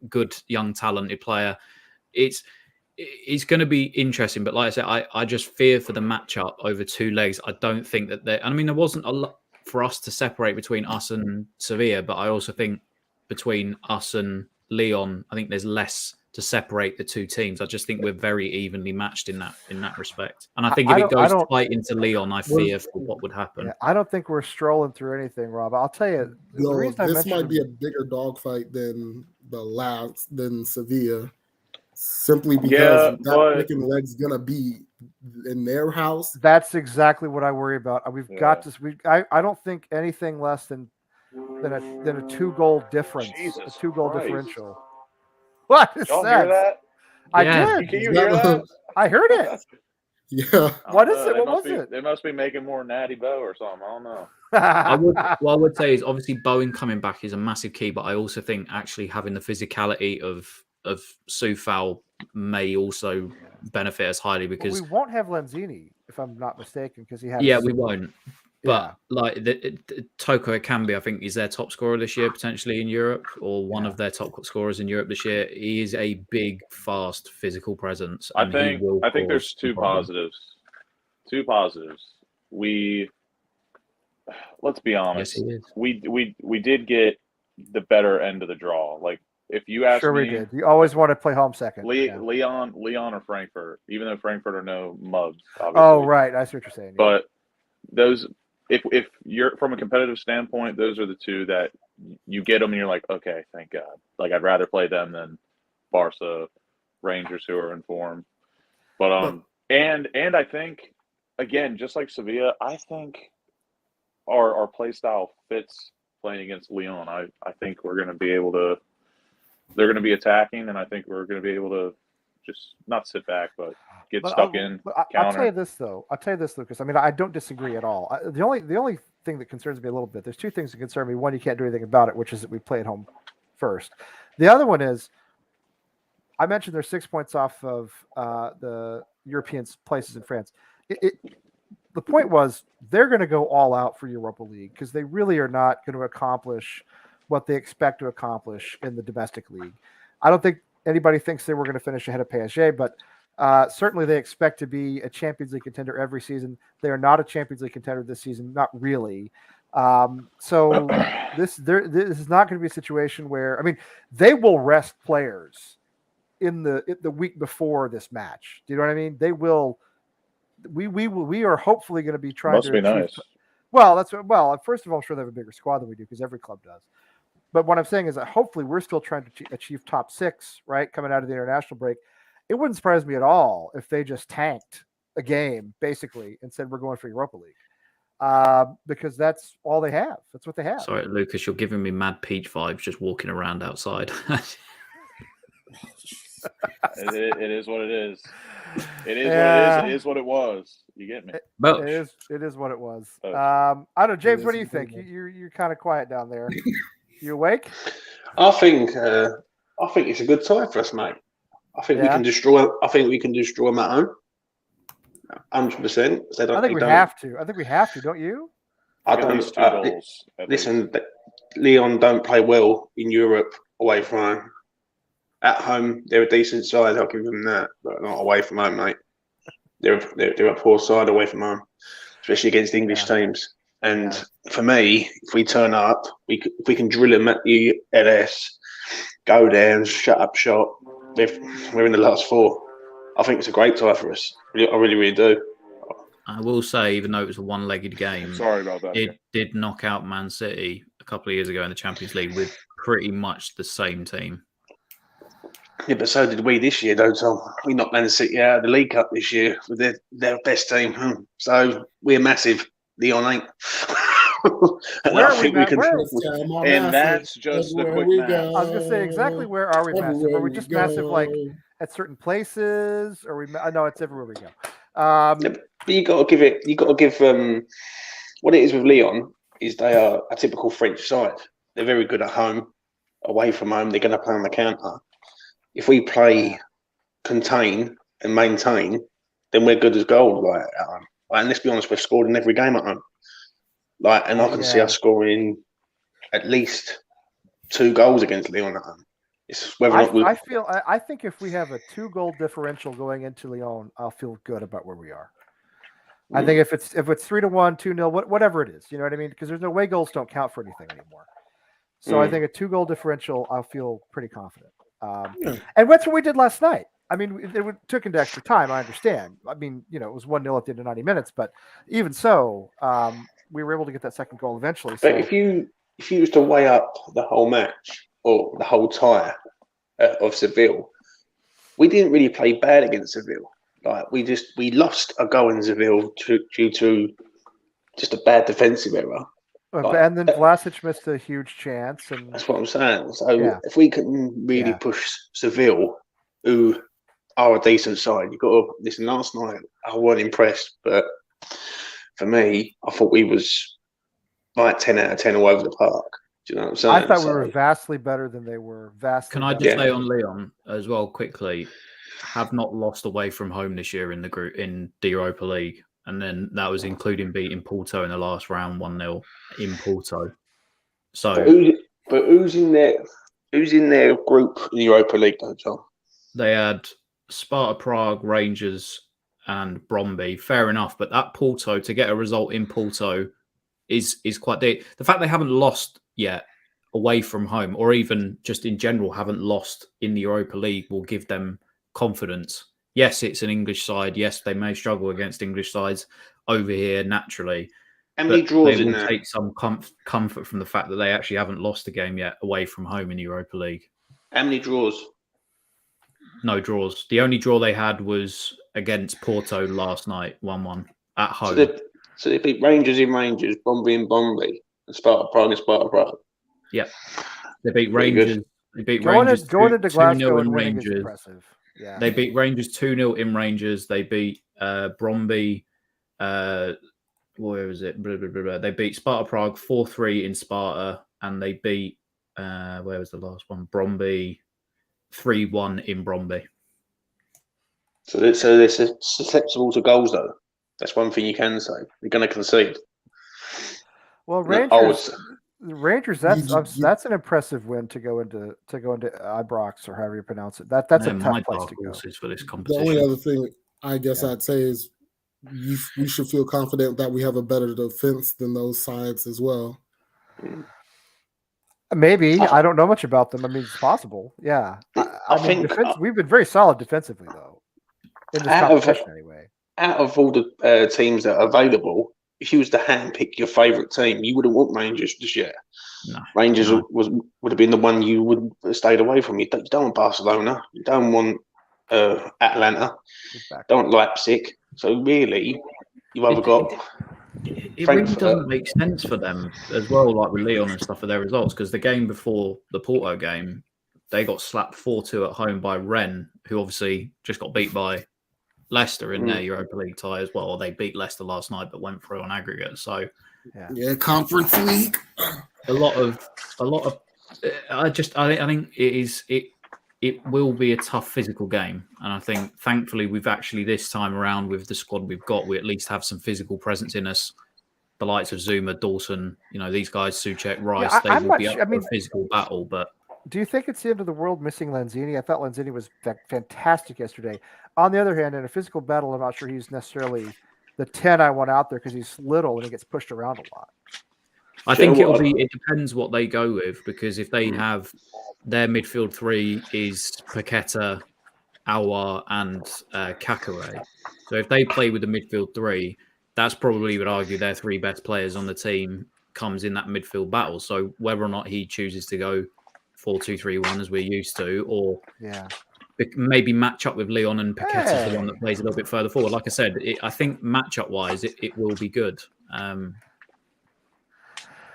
good, young, talented player. It's going to be interesting. But like I said, I just fear for the matchup over 2 legs. I don't think that there wasn't a lot for us to separate between us and Sevilla, but I also think between us and Lyon, I think there's less to separate the 2 teams. I just think we're very evenly matched in that respect. And I think if it goes tight into Lyon, I fear for what would happen. Yeah, I don't think we're strolling through anything, Rob. I'll tell you, this might be a bigger dogfight than Sevilla, simply because that picking leg's gonna be in their house. That's exactly what I worry about. We've got to. I don't think anything less than a 2-goal difference, a 2-goal differential. What is Don't that? Hear that? I did. Can you hear that? I heard it. Yeah. What is it? What was it? They must be making more Natty Bow or something. I don't know. What I would say is obviously Bowen coming back is a massive key, but I also think actually having the physicality of Soufal may also benefit us highly because we won't have Lanzini, if I'm not mistaken, because he had. We won't. But Toko Ekambi, I think, is their top scorer this year, potentially in Europe, or one of their top scorers in Europe this year. He is a big, fast, physical presence. I think there's two positives. Let's be honest. Yes, he is. We did get the better end of the draw. Like, if you ask me, we did. You always want to play home second. Leon or Frankfurt, even though Frankfurt are no mugs. Obviously. Oh, right. I see what you're saying. But those, if you're from a competitive standpoint, those are the two that you get them and you're like, okay, thank God. Like, I'd rather play them than Barca, Rangers, who are in form. But and I think, again, just like Sevilla, I think our play style fits playing against Lyon. I think we're going to be able to. They're going to be attacking, and I think we're going to be able to just not sit back, but get stuck in. I'll tell you this though, because I don't disagree at all. The only thing that concerns me a little bit. There's two things that concern me. One, you can't do anything about it, which is that we play at home first. The other one is, I mentioned they're 6 points off of the European places in France. The point was they're going to go all out for Europa League because they really are not going to accomplish what they expect to accomplish in the domestic league. I don't think anybody thinks they were going to finish ahead of PSG, but certainly they expect to be a Champions League contender every season. They are not a Champions League contender this season, not really. So this is not going to be a situation where, they will rest players in the week before this match. Do you know what I mean? They will. We are hopefully going to be trying to. Must be nice. Well, first of all, I'm sure they have a bigger squad than we do because every club does. But what I'm saying is that hopefully we're still trying to achieve top 6, right? Coming out of the international break. It wouldn't surprise me at all if they just tanked a game, basically, and said we're going for Europa League. Because that's all they have. That's what they have. Sorry, Lucas, you're giving me Mad Peach vibes just walking around outside. It is what it is. It is what it is. It is what it was. You get me? It is what it was. I don't know, James. What do you think? You're kind of quiet down there. You awake? I think it's a good tie for us, mate. I think we can destroy. I think we can destroy them at home. 100%. I think we have to. I think we have to. Don't you? I don't. Listen, Lyon don't play well in Europe away from home. At home, they're a decent side. I'll give them that, but not away from home, mate. They're a poor side away from home, especially against English teams. And for me, if we turn up, if we can drill them at the LS, go there and shut up shop. We're in the last 4. I think it's a great tie for us. I really, really do. I will say, even though it was a one-legged game, sorry about that. It did knock out Man City a couple of years ago in the Champions League with pretty much the same team. Yeah, but so did we this year, though, Tom. We knocked Man City out of the League Cup this year with their best team. So we're massive. Lyon ain't. And that's just the quick math. I was going to say, exactly where are we massive? Are we just massive like at certain places? Or no, it's everywhere we go. But you got to give what it is with Lyon is they are a typical French side. They're very good at home. Away from home, they're going to play on the counter. If we play contain and maintain, then we're good as gold. And let's be honest, we've scored in every game at home. And I can see us scoring at least 2 goals against Lyon at home. It's whether or not I think if we have a 2-goal differential going into Lyon, I'll feel good about where we are. I think if it's 3-1, 2-0, whatever it is, you know what I mean? Because there's no way goals don't count for anything anymore. So I think a 2-goal differential, I'll feel pretty confident. And that's what we did last night. It took into extra time. I understand. It was 1-0 at the end of 90 minutes, but even so, we were able to get that second goal eventually. But if you was to weigh up the whole match or the whole tie of Seville, we didn't really play bad against Seville. We lost a goal in Seville due to just a bad defensive error. And then Vlasic missed a huge chance. And that's what I'm saying. So if we can really push Seville, who are a decent side, you've got to listen. Last night I wasn't impressed, but for me, I thought we was 10 out of 10 all over the park. Do you know what I'm saying? I thought we were vastly better than they were. Can I just say on Lyon as well quickly? have not lost away from home this year in the Europa League, and then that was including beating Porto in the last round 1-0 in Porto. So, but who's in their group in the Europa League, though, John? They had Sparta Prague, Rangers, and Bromby. Fair enough, but that Porto, to get a result in Porto is quite deep. The fact they haven't lost yet away from home, or even just in general haven't lost in the Europa League, will give them confidence. Yes, it's an English side. Yes, they may struggle against English sides over here naturally. How many draws they in will there? take some comfort from the fact that they actually haven't lost a game yet away from home in the Europa League. How many draws? No draws. The only draw they had was against Porto last night, 1-1 at home. So they beat Rangers in Rangers, Bromby in Bromby, and Sparta Prague in Sparta Prague. Yeah, they beat Rangers. They beat Rangers. Going into Glasgow and winning Rangers. is impressive. Yeah, they beat Rangers 2-0 in Rangers. They beat Bromby. Where was it? Blah, blah, blah, blah. They beat Sparta Prague 4-3 in Sparta, and they beat where was the last one? Bromby 3-1 in Bromby. So they're susceptible to goals, though. That's one thing you can say. They're going to concede. Well, Rangers. That's an impressive win to go into Ibrox, or however you pronounce it. That's a tough place to go. For this competition. The only other thing I guess I'd say is we should feel confident that we have a better defense than those sides as well. Maybe. I don't know much about them. I mean, it's possible. Yeah. I think we've been very solid defensively, though, in this competition anyway. Out of all the teams that are available, if you was to handpick your favourite team, you wouldn't want Rangers this year. No. Rangers would have been the one you would have stayed away from. You don't want Barcelona. You don't want Atlanta. You don't want Leipzig. So really, you've either got... It really doesn't make sense for them as well, like with Lyon and stuff, for their results, because the game before the Porto game, they got slapped 4-2 at home by Rennes, who obviously just got beat by Leicester in their Europa League tie as well. They beat Leicester last night, but went through on aggregate. So, Conference League. a lot of. I think it will be a tough physical game, and I think thankfully we've actually this time around with the squad we've got, we at least have some physical presence in us. The likes of Zuma, Dawson, these guys, Souček, Rice, they will be up for a physical battle. But do you think it's the end of the world missing Lanzini? I thought Lanzini was fantastic yesterday. On the other hand, in a physical battle, I'm not sure he's necessarily the 10 I want out there because he's little and he gets pushed around a lot. I think it depends what they go with, because if they have their midfield three is Paqueta, Aouar, and Kakare. So if they play with the midfield three, that's probably, would argue, their three best players on the team comes in that midfield battle. So whether or not he chooses to go 4-2-3-1 as we're used to, or maybe match up with Lyon and Paqueta's the one that plays a little bit further forward. Like I said, I think matchup-wise, it will be good.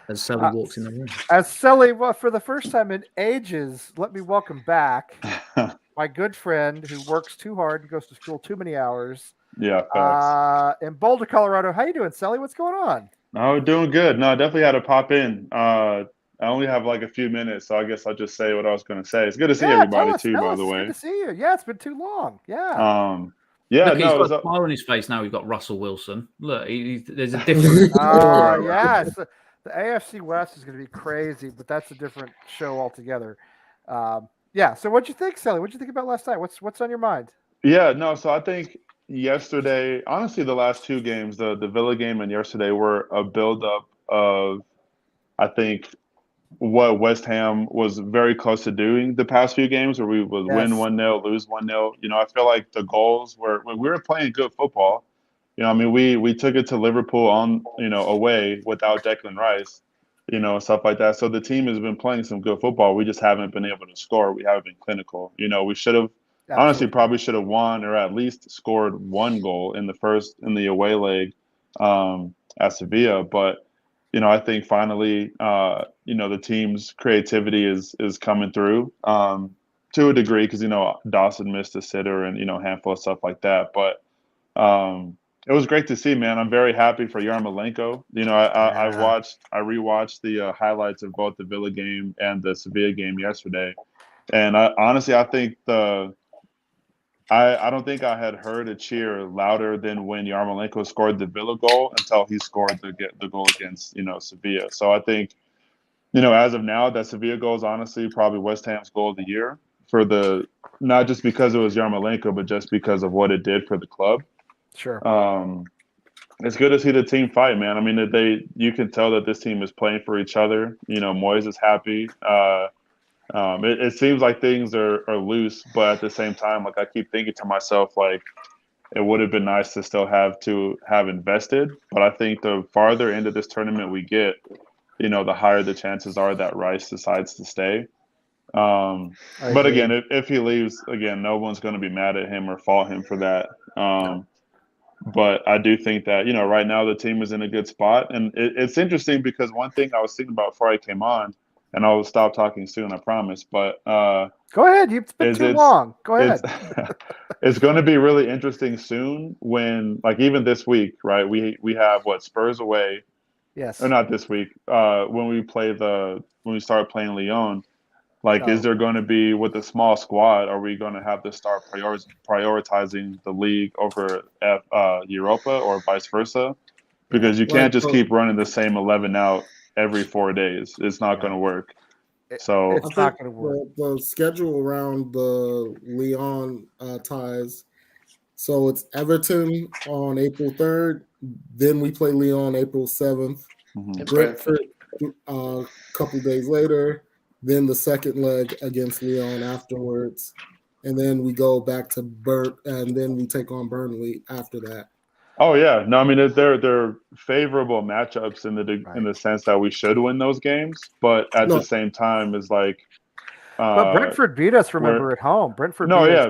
As Sully walks in the room. As Sully, for the first time in ages, let me welcome back my good friend who works too hard and goes to school too many hours. Yeah, facts. In Boulder, Colorado. How you doing, Sully? What's going on? Oh, doing good. No, I definitely had to pop in. I only have like a few minutes, so I guess I'll just say what I was going to say. It's good to see everybody by the way. Good to see you. Yeah, it's been too long. Yeah. Look, he's got a smile on his face now. We've got Russell Wilson. Look, there's a difference. Yes. The AFC West is going to be crazy, but that's a different show altogether. So what'd you think, Sully? What'd you think about last night? What's on your mind? Yeah, no, so I think yesterday, honestly, the last two games, the Villa game and yesterday, were a build-up of, I think, what West Ham was very close to doing the past few games, where we would win 1-0, lose 1-0. I feel like the goals were, when we were playing good football, we took it to Liverpool on, away without Declan Rice, stuff like that. So the team has been playing some good football. We just haven't been able to score. We haven't been clinical. We should have, honestly, probably should have won, or at least scored one goal in the away leg at Sevilla. But, I think finally, the team's creativity is coming through to a degree, because, Dawson missed a sitter and, a handful of stuff like that. But it was great to see, man. I'm very happy for Yarmolenko. I rewatched the highlights of both the Villa game and the Sevilla game yesterday, and I think I don't think I had heard a cheer louder than when Yarmolenko scored the Villa goal until he scored the goal against Sevilla. So I think as of now, that Sevilla goal is honestly probably West Ham's goal of the year for not just because it was Yarmolenko, but just because of what it did for the club. Sure. It's good to see the team fight, man. I mean, you can tell that this team is playing for each other. Moyes is happy. It seems like things are loose, but at the same time, like I keep thinking to myself, like it would have been nice to still have invested. But I think the farther into this tournament we get, the higher the chances are that Rice decides to stay. But again, if he leaves, again, no one's going to be mad at him or fault him for that. But I do think that, right now the team is in a good spot. And it's interesting because one thing I was thinking about before I came on, and I'll stop talking soon, I promise. But go ahead. You've been too long. Go ahead. It's going to be really interesting soon when, like, even this week, right? We have Spurs away. Yes. Or not this week. When we start playing Lyon, is there going to be, with a small squad, are we going to have to start prioritizing the league over Europa or vice versa? Because you can't just keep running the same 11 out every 4 days. It's not going to work. So it's not going to work. The schedule around the Lyon ties. So it's Everton on April 3rd. Then we play Lyon April 7th. Mm-hmm. Brentford a couple days later. Then the second leg against Lyon afterwards. And then we go back to and then we take on Burnley after that. Oh yeah, no, I mean they're favorable matchups in the sense that we should win those games, but at the same time is like. But Brentford beat us. Remember at home, Brentford.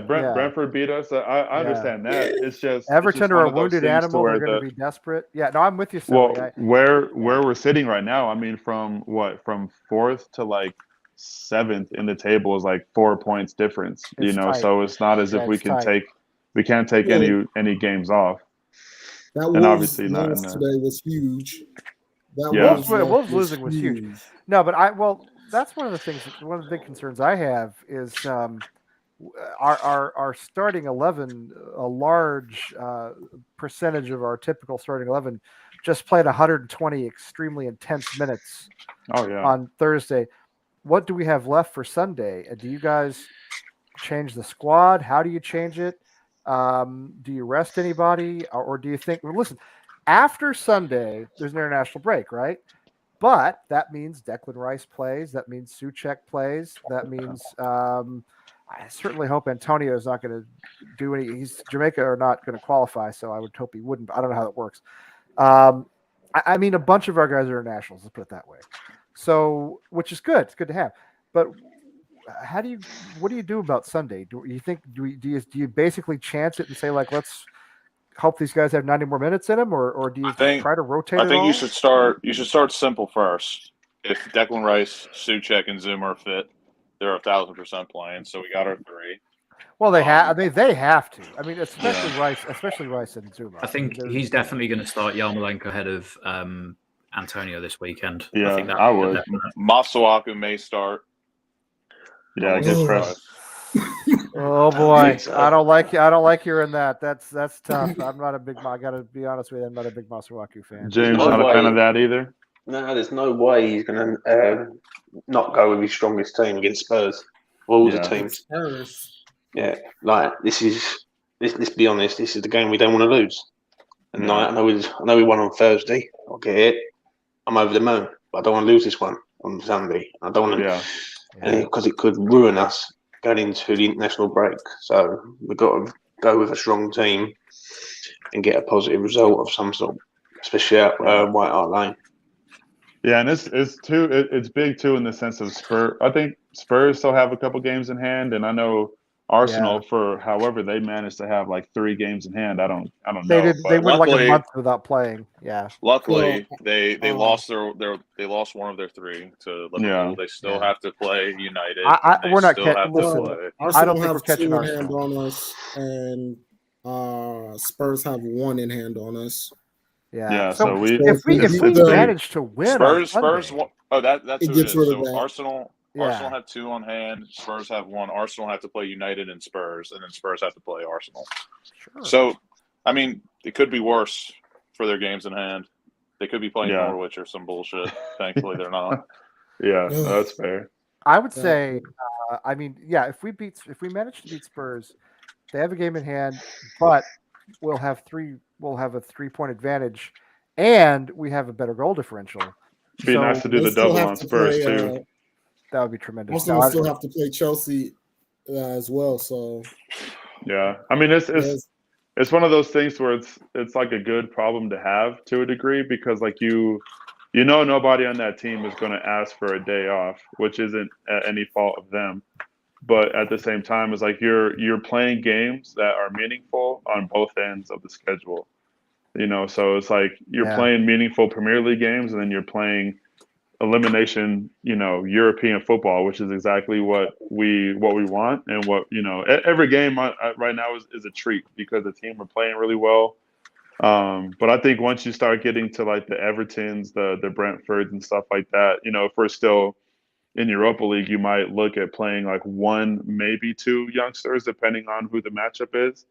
Brentford beat us. I understand that. It's just Everton are a wounded animal. They're going to be desperate. Yeah, no, I'm with you. Well, where we're sitting right now, I mean, from 4th to 7th in the table is 4 points difference. Tight. So it's not as if we can't take any games off. That Wolves loss today was huge. Wolves losing was huge. No, but that's one of the things. One of the big concerns I have is our starting 11. A large percentage of our typical starting 11 just played 120 extremely intense minutes. On Thursday. What do we have left for Sunday? Do you guys change the squad? How do you change it? Do you rest anybody, or do you think? Well, listen, after Sunday, there's an international break, right? But that means Declan Rice plays. That means Souček plays. That means I certainly hope Antonio is not going to do any. Jamaica are not going to qualify, so I would hope he wouldn't. But I don't know how that works. I mean, a bunch of our guys are internationals. Let's put it that way. So, which is good. It's good to have. But what do you do about Sunday? Do you basically chance it and say, let's hope these guys have 90 more minutes in them, or do you try to rotate? I think you should start simple first. If Declan Rice, Souček, and Zuma are fit, they're 1,000% playing. So we got our 3. Well, they have. I mean, they have to. I mean, especially Rice and Zuma. I think he's definitely going to start Yarmolenko ahead of Antonio this weekend. Yeah, I think I would. Masuaku may start. Yeah, get fresh. Oh boy, I don't like hearing that. That's tough. I'm not a big. I got to be honest with you. I'm not a big Masuaku fan. James, not a fan of that either. No, there's no way he's going to not go with his strongest team against Spurs. All the teams. Spurs. Yeah, let's be honest. This is the game we don't want to lose. And I know we won on Thursday. I'll get it. I'm over the moon, but I don't want to lose this one on Sunday. I don't want to, because it could ruin us going into the international break. So we've got to go with a strong team and get a positive result of some sort, especially at White Hart Lane. Yeah, and it's big too in the sense of Spurs. I think Spurs still have a couple games in hand, and I know Arsenal for however they managed to have 3 games in hand. I don't know. They went a month without playing. Yeah. Luckily, they lost they lost one of their 3 to Liverpool. Yeah. They still have to play United. We're not catching. Arsenal I don't think have we're catching 2 in hand on us, and Spurs have 1 in hand on us. Yeah. So we if we manage to win, Spurs. Oh, that's it who gets it is. rid of So that. Arsenal. Arsenal have 2 on hand. Spurs have 1. Arsenal have to play United and Spurs, and then Spurs have to play Arsenal. Sure. So, I mean, it could be worse for their games in hand. They could be playing Norwich or some bullshit. Thankfully, they're not. Yeah, that's fair. I would say, if we manage to beat Spurs, they have a game in hand, but we'll have a 3-point advantage, and we have a better goal differential. It'd be nice to do the double on Spurs too. That would be tremendous. Also, we still have to play Chelsea as well. So, yeah, I mean, it's one of those things where it's like a good problem to have to a degree, because like nobody on that team is going to ask for a day off, which isn't at any fault of them. But at the same time, it's like you're playing games that are meaningful on both ends of the schedule. So it's like you're playing meaningful Premier League games, and then you're playing elimination, European football, which is exactly what we want, and what every game right now is a treat because the team are playing really well. But I think once you start getting to like the Evertons, the Brentfords and stuff like that, if we're still in Europa League, you might look at playing like 1, maybe 2 youngsters, depending on who the matchup is.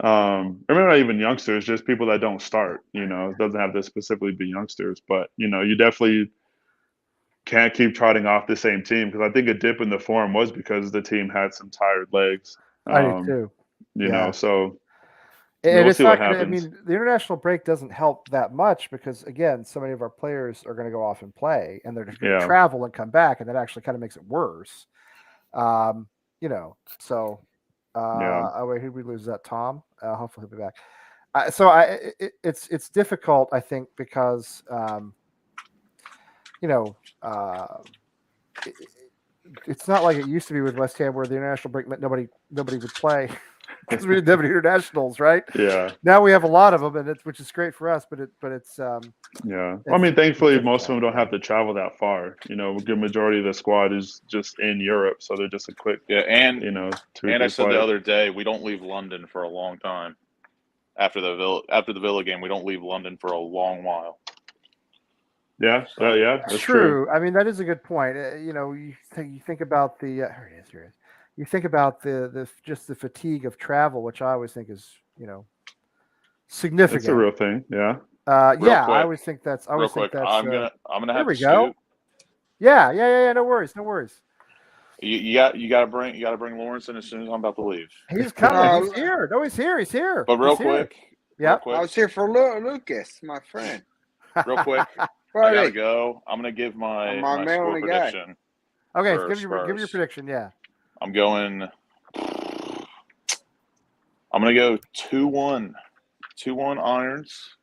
Or maybe not even youngsters, just people that don't start. It doesn't have to specifically be youngsters, but you definitely can't keep trotting off the same team, because I think a dip in the form was because the team had some tired legs. I do too. So we'll see what happens. The international break doesn't help that much because, again, so many of our players are going to go off and play, and they're just going to travel and come back, and that actually kind of makes it worse. So. Wait, who did we lose? That Tom? Hopefully he'll be back. It's difficult, I think, because it's not like it used to be with West Ham, where the international break meant nobody would play because we didn't have any internationals, right? Yeah. Now we have a lot of them, which is great for us, but it's I mean, thankfully, most of them don't have to travel that far. A good majority of the squad is just in Europe, so they're just a quick. Yeah, and I said the other day, we don't leave London for a long time. After the Villa game, we don't leave London for a long while. Yeah, that's true. I mean, that is a good point. You think about the here it is. You think about the fatigue of travel, which I always think is significant. It's a real thing. Yeah. I always think that's. I'm gonna have to go. shoot. Yeah. No worries. You gotta bring Lawrence in as soon as I'm about to leave. He's coming. He's here. No, he's here. He's here. But real quick. Yeah. I was here for Lucas, my friend. Real quick. I gotta go. I'm gonna give my score prediction. Okay, give your prediction. Yeah. I'm gonna go 2-1. 2-1 Irons.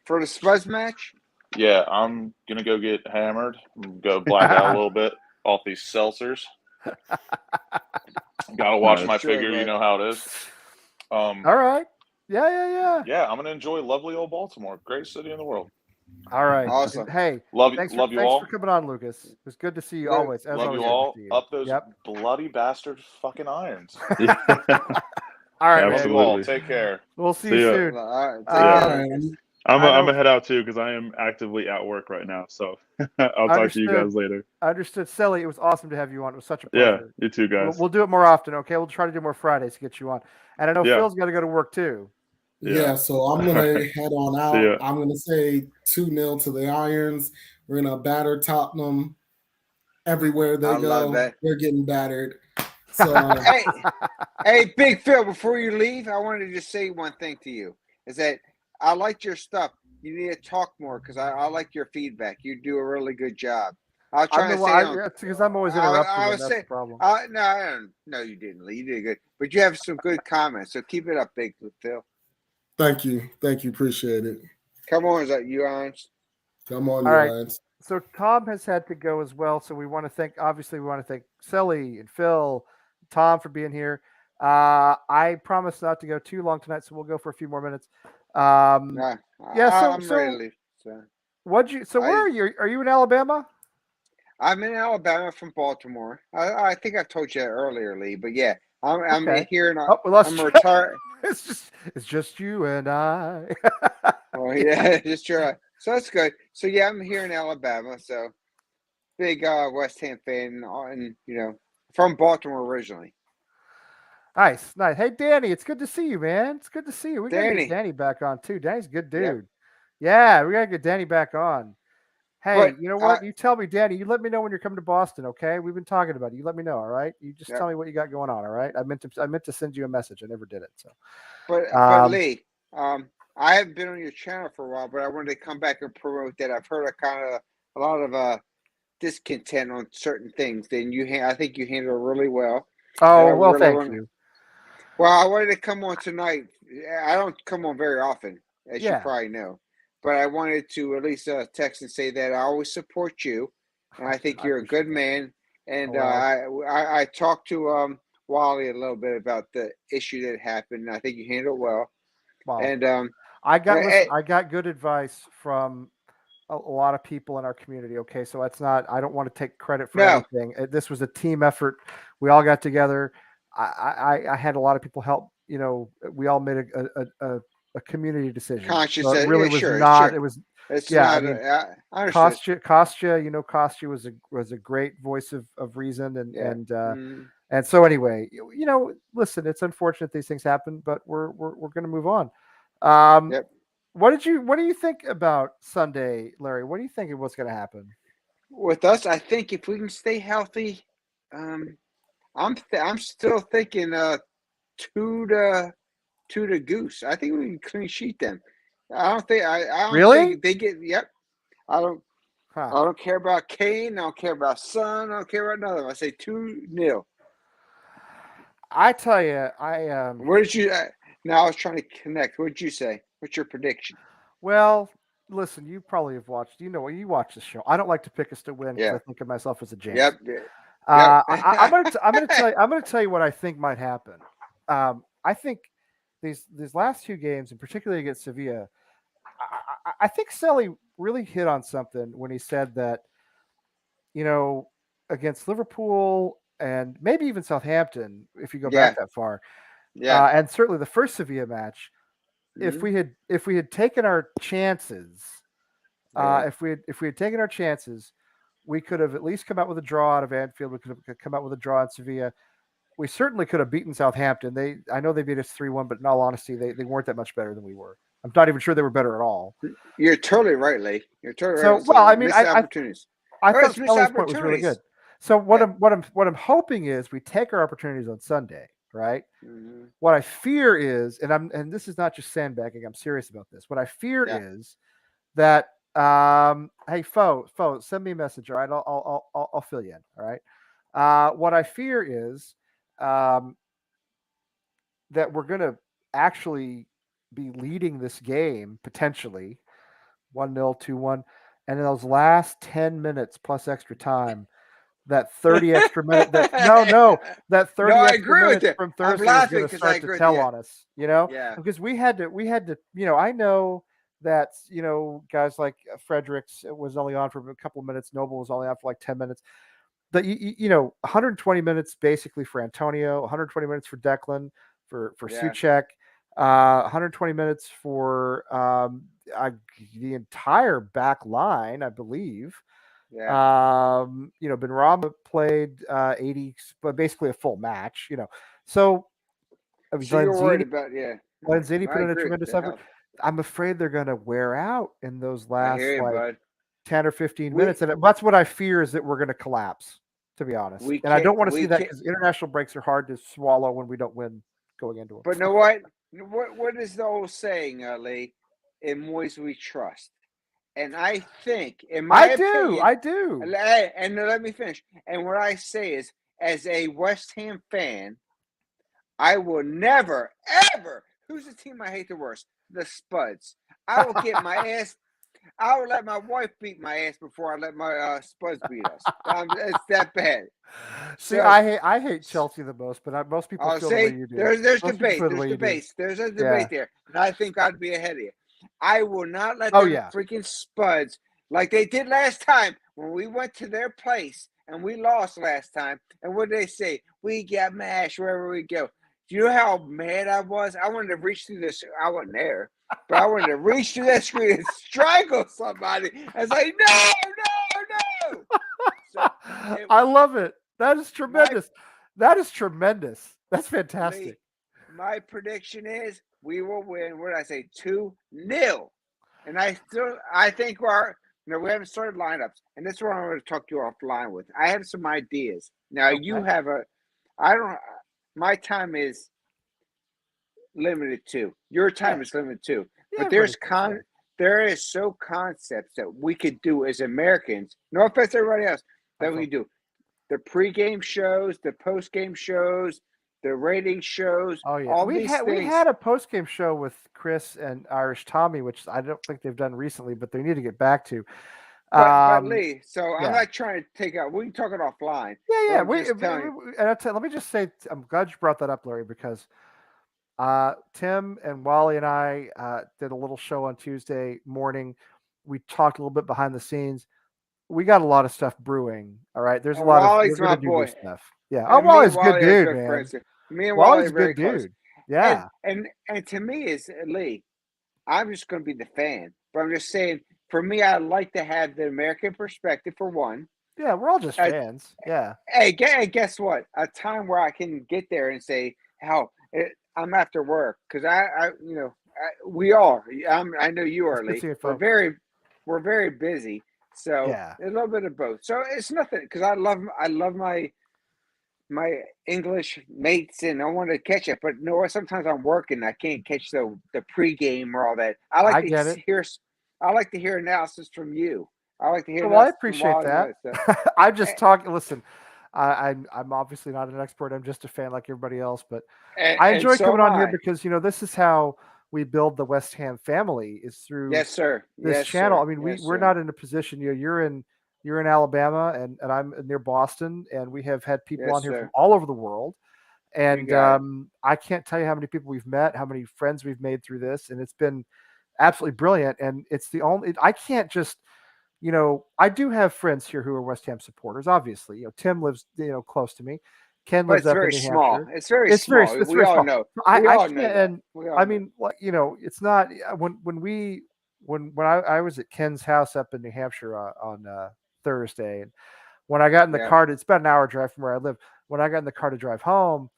For the Spurs match? Yeah, I'm gonna go get hammered. Go black out a little bit off these seltzers. Gotta watch my figure, you know how it is. All right. Yeah. Yeah, I'm gonna enjoy lovely old Baltimore. Great city in the world. All right. Awesome. Hey, love you all. Thanks for coming on, Lucas. It's good to see you always. Love you all. Up those bloody bastard fucking Irons. All right, absolutely. Take care. We'll see you soon. All right, I'm gonna head out too because I am actively at work right now. So I'll talk to you guys later. Understood. Sally, it was awesome to have you on. It was such a pleasure. Yeah, you too, guys. We'll do it more often, okay? We'll try to do more Fridays to get you on. And I know Phil's got to go to work too. Yeah, so I'm going to head on out. I'm going to say 2-0 to the Irons. We're going to batter Tottenham everywhere they go. They're getting battered. So, hey, Big Phil, before you leave, I wanted to just say one thing to you. Is that I liked your stuff. You need to talk more because I like your feedback. You do a really good job. I'll try to say because I'm always interrupting. That's the problem. No, you didn't. You did good. But you have some good comments. So keep it up, Big Phil. Thank you. Appreciate it. Come on, is that you, Irons? Come on, Irons. So Tom has had to go as well. So we want to thank Sally and Phil, Tom for being here. I promise not to go too long tonight, so we'll go for a few more minutes. I'm ready to leave. Where are you? Are you in Alabama? I'm in Alabama from Baltimore. I think I told you that earlier, Lee. But yeah, I'm here and I'm retired. It's just you and I. Oh yeah, just try. So that's good. So yeah, I'm here in Alabama. So big West Ham fan, and from Baltimore originally. Nice. Hey, Danny, it's good to see you, man. It's good to see you. We gotta get Danny back on too. Danny's a good dude. Yep. Yeah, we gotta get Danny back on. Hey, you know what? You tell me, Danny. You let me know when you're coming to Boston, okay? We've been talking about it. You let me know, all right? You just tell me what you got going on, all right? I meant to send you a message. I never did it. So, but Lee, I haven't been on your channel for a while, but I wanted to come back and promote that. I've heard a lot of discontent on certain things. Then I think you handle it really well. Oh well, thank you. Well, I wanted to come on tonight. I don't come on very often, as you probably know. But I wanted to at least text and say that I always support you, and I think you're a good man. And I talked to Wally a little bit about the issue that happened. And I think you handled it well. Wow. And I got good advice from a lot of people in our community. Okay, so it's not. I don't want to take credit for anything. This was a team effort. We all got together. I had a lot of people help. We all made a community decision. Conscious. So it really was not. It was. It's not. I understood. Kostya, was a great voice of reason, and so anyway, listen, it's unfortunate these things happen, but we're going to move on. What do you think about Sunday, Larry? What do you think of what's going to happen with us? I think if we can stay healthy, I'm still thinking 2-2 Goose. I think we can clean sheet them. I don't think they get. Yep. I don't care about Kane. I don't care about Son. I don't care about none of them. I say 2-0. I tell you, Where did you? Now I was trying to connect. What did you say? What's your prediction? Well, listen, you probably have watched. You watch the show. I don't like to pick us to win because I think of myself as a jinx. Yep. I'm gonna tell you what I think might happen. I think these last two games, and particularly against Sevilla, I think Selly really hit on something when he said that, against Liverpool and maybe even Southampton, if you go back that far, and certainly the first Sevilla match, if we had taken our chances, if we had taken our chances, we could have at least come out with a draw out of Anfield. We could have come out with a draw in Sevilla. We certainly could have beaten Southampton. I know they beat us 3-1, but in all honesty, they weren't that much better than we were. I'm not even sure they were better at all. You're totally right, Lee. You're totally right. So, well, I mean, I thought Kelly's point was really good. So what I'm hoping is we take our opportunities on Sunday, right? Mm-hmm. What I fear is, and this is not just sandbagging, I'm serious about this. What I fear is that hey, Fo, send me a message, all right? I'll fill you in, all right? What I fear is that we're going to actually be leading this game potentially 1-0, 2-1, and in those last 10 minutes plus extra time, that 30 extra minute that 30 extra minutes from Thursday is going to start to tell on us, because we had to, I know that, guys like Fredericks was only on for a couple of minutes. Noble was only on for like 10 minutes. But, 120 minutes basically for Antonio, 120 minutes for Declan, for Souček, 120 minutes for the entire back line, I believe. Benrahma played 80, but basically a full match, So you're worried about, Lanzini put in a tremendous effort. I'm afraid they're going to wear out in those last 10 or 15 minutes. And that's what I fear, is that we're going to collapse, to be honest. And I don't want to see that, because international breaks are hard to swallow when we don't win going into them. But you know what? What is the old saying, Lee? In Moyes we trust. And I think, in my opinion, I do. And let me finish. And what I say is, as a West Ham fan, I will never, ever. Who's the team I hate the worst? The Spuds. I will get my ass. I will let my wife beat my ass before I let my Spuds beat us. It's that bad. See, I hate Chelsea the most, but most people feel the way you do. There's debate. There's a debate there, and I think I'd be ahead of you. I will not let them freaking Spuds, like they did last time when we went to their place and we lost last time. And what did they say? We got mashed wherever we go. Do you know how mad I was? I wanted to reach through this. I wasn't there, but I wanted to reach through that screen and strangle somebody. I was like, no. I love it. That is tremendous. That is tremendous. That's fantastic. Lee, my prediction is we will win. What did I say? 2-0. And I think we haven't started lineups, and this is what I'm going to talk to you offline with. I have some ideas. Now you have my time is limited too. Your time is limited too. But there is so concepts that we could do as Americans. No offense to everybody else. That we do the pregame shows, the postgame shows, the rating shows. Oh yeah, all we these things. We had a postgame show with Chris and Irish Tommy, which I don't think they've done recently, but they need to get back to. But Lee, I'm not trying to take out. We can talk it offline. Yeah. Let me just say, I'm glad you brought that up, Larry, because Tim and Wally and I did a little show on Tuesday morning. We talked a little bit behind the scenes. We got a lot of stuff brewing. All right, there's a lot Wally's of we're my gonna do boy. this stuff. Yeah. Oh, Wally's a good dude, man. Friends. Me and Wally's a good dude. Yeah. And to me is Lee. I'm just going to be the fan, but I'm just saying. For me, I like to have the American perspective for one. Yeah, we're all just fans. Yeah. Hey, guess what? A time where I can get there and say, "How I'm after work," because we are. I know you are, Lee. We're very busy. So a little bit of both. So it's nothing because I love my English mates and I want to catch it. But sometimes I'm working. I can't catch the pregame or all that. I like to hear analysis from you. I like to hear. Well, I appreciate that. I'm just talking. Listen, I'm obviously not an expert. I'm just a fan like everybody else. But I enjoy coming on here because this is how we build the West Ham family is through this channel. Sir. I mean, we're not in a position. You're in Alabama and I'm near Boston, and we have had people on here from all over the world. And I can't tell you how many people we've met, how many friends we've made through this, and it's been absolutely brilliant. And it's the only I can't just. I do have friends here who are West Ham supporters. Obviously, Tim lives close to me. Ken lives up in New Hampshire. It's very small. We all know. I mean, it's not when I was at Ken's house up in New Hampshire on Thursday, and when I got in the car, it's about an hour drive from where I live. When I got in the car to drive home,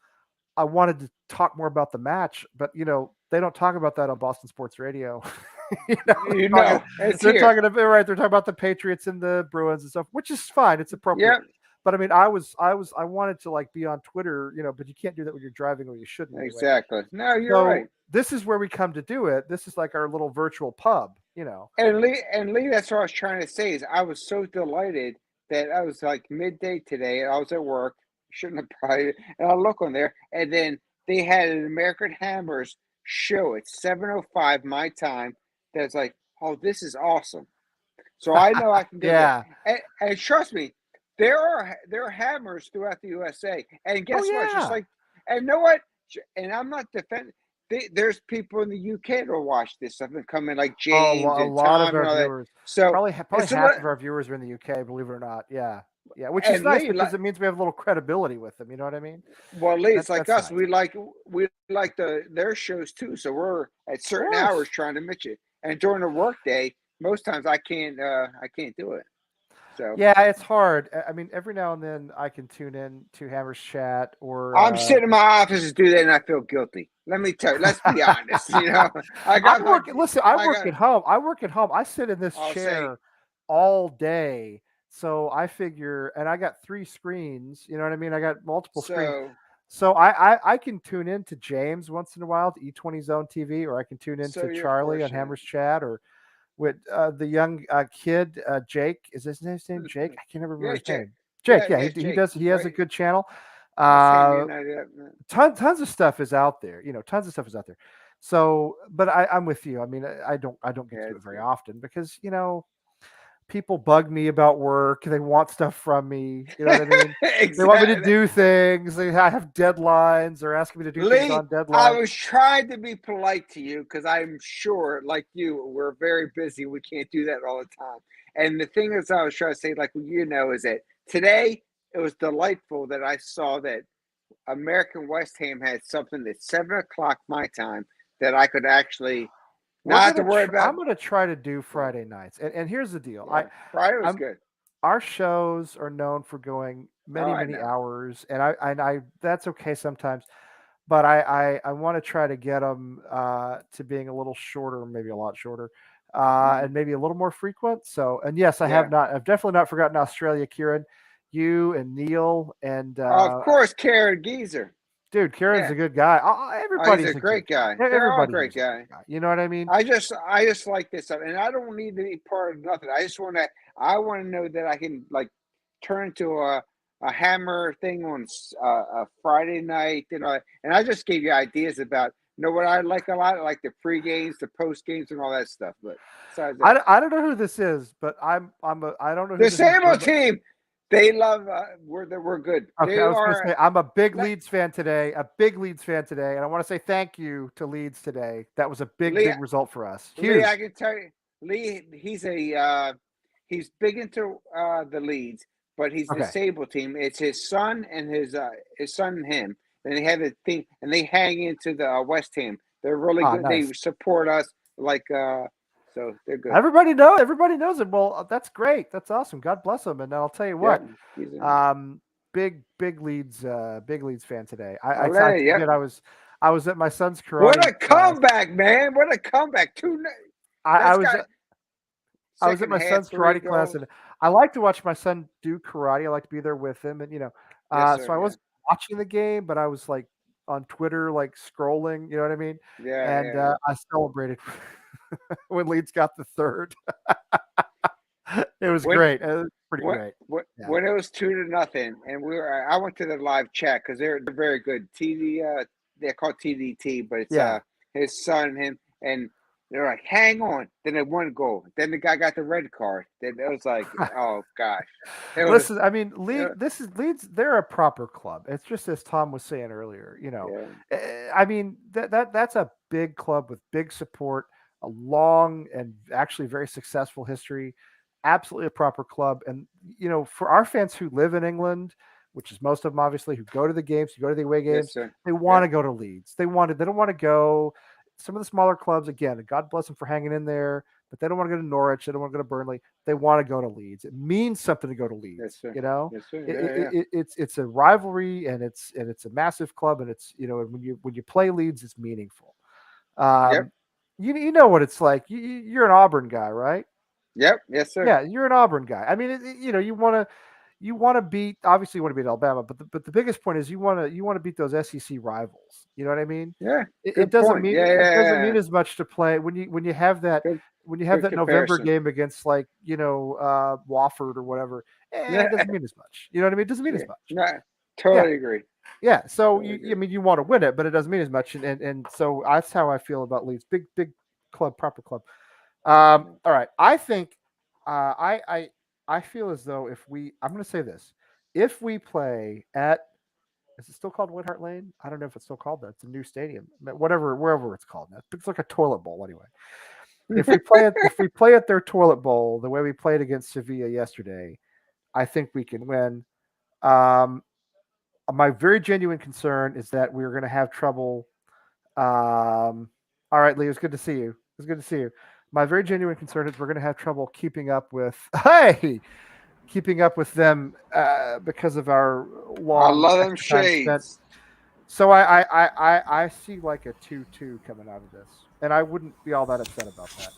I wanted to talk more about the match, but they don't talk about that on Boston Sports Radio. They're talking about the Patriots and the Bruins and stuff, which is fine. It's appropriate. Yeah. But I mean, I wanted to be on Twitter, but you can't do that when you're driving, or you shouldn't. Exactly. No, you're right. This is where we come to do it. This is like our little virtual pub, And Lee, that's what I was trying to say is I was so delighted that I was like midday today. I was at work. Shouldn't have probably. And I look on there, and then they had an American Hammers show at 7:05 my time. That's like, oh, this is awesome. So I know I can do that. And trust me, there are hammers throughout the USA. And guess what? Just and you know what? And I'm not defending. There's people in the UK that will watch this stuff and come in like James and Tom of our viewers. So probably half of our viewers are in the UK, believe it or not. Yeah, which is nice because it means we have a little credibility with them. You know what I mean? Well, Lee, it's like us. Nice. We like their shows too. So we're at certain hours trying to match it. And during the workday, most times I can't do it. So yeah, it's hard. I mean, every now and then I can tune in to Hammers Chat, or I'm sitting in my office and do that, and I feel guilty. Let me tell you. Let's be honest. I work at home. I work at home. I sit in this chair all day. So I figure, and I got 3 screens. You know what I mean? I got multiple screens. So I can tune in to James once in a while to E20 Zone TV, or I can tune in to Charlie on Hammers Chat, or with the young kid Jake. Is his name Jake? I can't remember his name. Jake. He has a good channel. Tons of stuff is out there. Tons of stuff is out there. So, but I'm with you. I mean, I don't get to it very often because people bug me about work. They want stuff from me. You know what I mean? Exactly. They want me to do things. They have deadlines. They're asking me to do things on deadlines. I was trying to be polite to you because I'm sure, like you, we're very busy. We can't do that all the time. And the thing is, I was trying to say, like is that today it was delightful that I saw that American West Ham had something at 7:00 my time that I could actually. Not have to worry about. I'm going to try to do Friday nights, and here's the deal. Friday was good. our shows are known for going many hours, and I that's okay sometimes, but I want to try to get them to being a little shorter, maybe a lot shorter, and maybe a little more frequent. So, and yes, I've definitely not forgotten Australia, Kieran, you and Neil, and of course, Karen Geezer. Dude, Kieran's a good guy. Everybody's he's a great guy. They're all great guy. You know what I mean? I just like this stuff, and I don't need to be part of nothing. I want to know that I can like turn to a hammer thing on a Friday night, and I just gave you ideas about what I like a lot. I like the pre games, the post games, and all that stuff. But besides that, I don't know who this is, but I don't know who the this Samo is, team. They love we're good. Okay, I was going to say I'm a big Leeds fan today. And I want to say thank you to Leeds today. That was a big result for us. Huge. Lee, I can tell you, Lee, he's big into the Leeds, but he's the Sable team. It's his son and his son and him. And they have a thing, and they hang into the West Ham. They're really good. Nice. They support us so they're good. Everybody knows it. Well, that's great. That's awesome. God bless them. And I'll tell you what, big Leeds fan today. I was at my son's karate. What a comeback, man! What a comeback! I was at my son's karate class, and I like to watch my son do karate. I like to be there with him, and so I wasn't watching the game, but I was like on Twitter, like scrolling. You know what I mean? Yeah. And I celebrated when Leeds got the third. It was great. It was pretty great. When it was 2-0, and I went to the live chat because they're very good. They're called TDT, but it's his son and him, and they're like, hang on. Then they one goal. Then the guy got the red card. Then it was like, oh gosh. Listen, I mean, Leeds. They're a proper club. It's just as Tom was saying earlier. I mean that's a big club with big support, a long and actually very successful history. Absolutely a proper club. And for our fans who live in England, which is most of them obviously, who go to the games, who go to the away games, they want to go to Leeds. They don't want to go. Some of the smaller clubs, again, God bless them for hanging in there, but they don't want to go to Norwich. They don't want to go to Burnley. They want to go to Leeds. It means something to go to Leeds. It's a rivalry, and it's a massive club, and it's when you play Leeds, it's meaningful. You know what it's like. You're an Auburn guy, right? Yep. Yes, sir. Yeah, you're an Auburn guy. I mean, you want to beat. Obviously, you want to beat Alabama, but the biggest point is you want to beat those SEC rivals. You know what I mean? Yeah. It doesn't mean as much to play when you have that November game against Wofford or whatever. It doesn't mean as much. You know what I mean? It doesn't mean as much. No, totally agree. Yeah. So you want to win it, but it doesn't mean as much. And so that's how I feel about Leeds. Big club, proper club. All right. I think I feel as though I'm going to say this, if we play at, is it still called White Hart Lane? I don't know if it's still called that. It's a new stadium, wherever it's called. It's like a toilet bowl anyway. If we play at their toilet bowl the way we played against Sevilla yesterday, I think we can win. My very genuine concern is that we're going to have trouble. All right, Lee, it's good to see you. It's good to see you. My very genuine concern is we're going to have trouble keeping up with them because of our long. I love them shades. So I see like a 2-2 coming out of this, and I wouldn't be all that upset about that.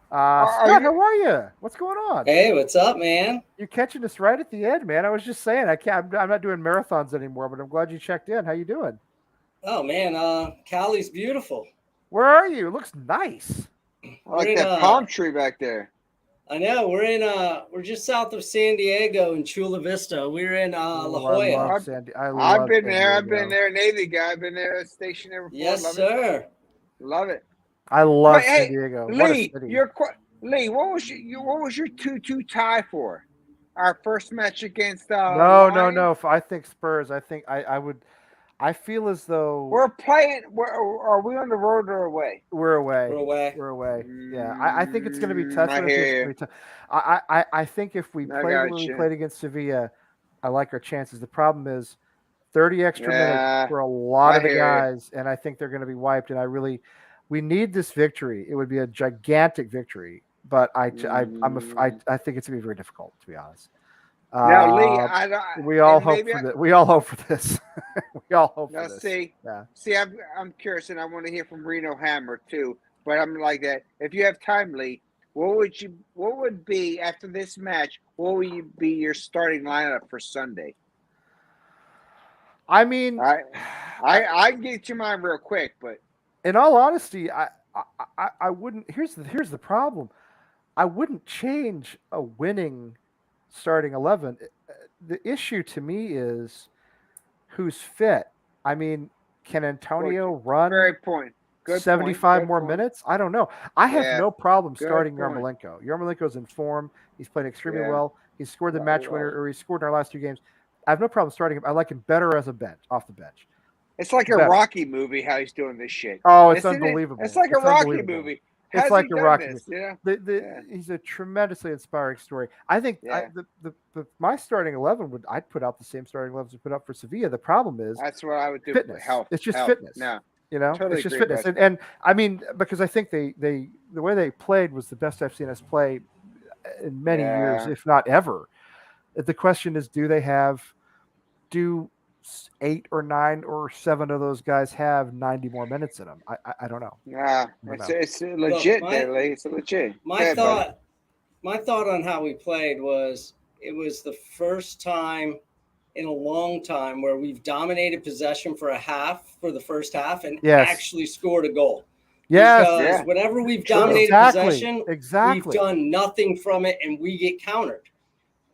Scott, how are you? What's going on? Hey, what's up, man? You're catching us right at the end, man. I was just saying I'm not doing marathons anymore, but I'm glad you checked in. How you doing? Oh man, Cali's beautiful. Where are you? It looks nice. I like that palm tree back there. I know. We're just south of San Diego in Chula Vista. We're in La Jolla. I've been there. I've been there. Navy guy. I've been there. Stationed there before. Yes, sir. Love it. I love San Diego. Lee, Lee, what was your 2-2 tie for? Our first match against No. I think Spurs. I think I would. I feel as though we're playing. Are we on the road or away? We're away. Yeah, I think it's going to be tough. I think if we play when we played against Sevilla, I like our chances. The problem is 30 extra minutes for a lot of the guys, and I think they're going to be wiped. And we need this victory. It would be a gigantic victory, but I think it's going to be very difficult, to be honest. Now, Lee, I don't. We all hope for this. We all hope for this. We all hope for this. See, I'm curious, and I want to hear from Reno Hammer too. But I'm like that. If you have time, Lee, what would be after this match? What would be your starting lineup for Sunday? I mean, I can get you mine real quick, but in all honesty, I wouldn't. Here's the problem. I wouldn't change a winning starting 11. The issue to me is who's fit. I mean, can Antonio run? Very point. Good 75 more minutes? I don't know. I have no problem starting point. Yarmolenko. Yarmolenko's in form. He's playing extremely well. He's scored the match winner, or he scored in our last 2 games. I have no problem starting him. I like him better as a bench, off the bench. It's like a Rocky movie how he's doing this shit. Oh, it's unbelievable. It's like a Rocky movie. It's like a Rocky movie. He's a tremendously inspiring story. I think my starting 11 I'd put out the same starting 11s we put up for Sevilla. The problem is that's what I would do. Fitness. It's just fitness. No. Totally it's just fitness. And I mean, because I think they the way they played was the best I've seen us play in many years, if not ever. The question is, do 8 or 9 or 7 of those guys have 90 more minutes in them? I don't know. Yeah, it's legit. It's legit. My thought on how we played was it was the first time in a long time where we've dominated possession for the first half and actually scored a goal. Yes. Because whenever we've dominated possession, we've done nothing from it and we get countered.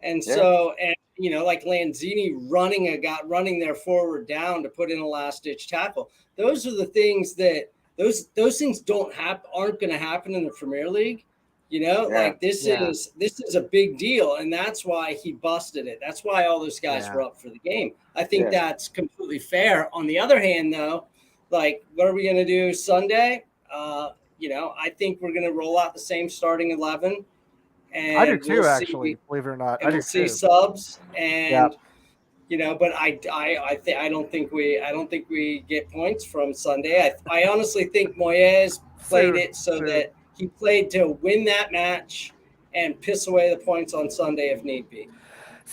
And so, like Lanzini running their forward down to put in a last ditch tackle. Those are the things that those things aren't going to happen in the Premier League. This is a big deal, and that's why he busted it. That's why all those guys were up for the game. I think that's completely fair. On the other hand, though, what are we going to do Sunday? I think we're going to roll out the same starting 11. And I do too, actually. Believe it or not, and we'll see subs, and but I don't think we get points from Sunday. I honestly think Moyes played it so that he played to win that match and piss away the points on Sunday if need be.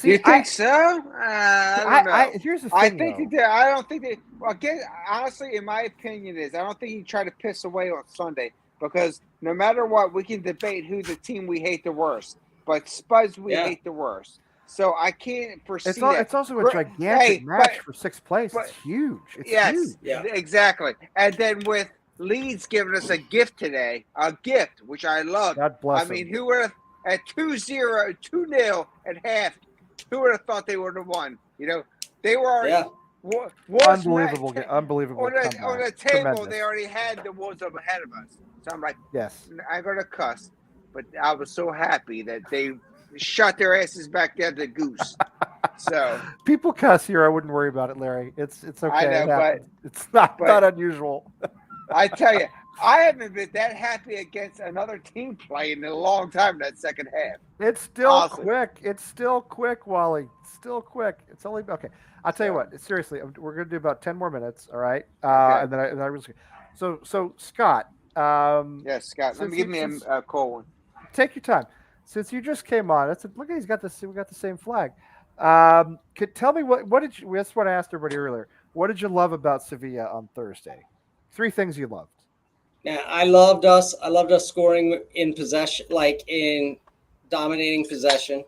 You think so? I don't know. Here's the thing. I think he did. I don't think that. Again, honestly, in my opinion, I don't think he tried to piss away on Sunday. Because no matter what, we can debate who the team we hate the worst. But Spuds, we hate the worst. So I can't foresee that. It's also a gigantic match for 6th place. It's huge. It's huge. Yeah, exactly. And then with Leeds giving us a gift today, which I love. God bless them. Who would have, at 2-0 at half, who would have thought they would have won? They were already unbelievable. Unbelievable. On the table, they already had the ones up ahead of us. So I'm like, I'm going to cuss. But I was so happy that they shot their asses back down to goose. So people cuss here. I wouldn't worry about it, Larry. It's okay. I know, but it's not unusual. I tell you, I haven't been that happy against another team playing in a long time in that second half. It's still quick. It's still quick, Wally. It's still quick. It's only okay. I'll tell you what. Seriously, we're going to do about 10 more minutes. All right. And then I really. So Scott. Yes, Scott. Let me give me a cold one. Take your time. Since you just came on, look at he's got we got the same flag. Tell me what did you? That's what I asked everybody earlier. What did you love about Sevilla on Thursday? 3 things you loved. Yeah, I loved us scoring in possession, in dominating possession.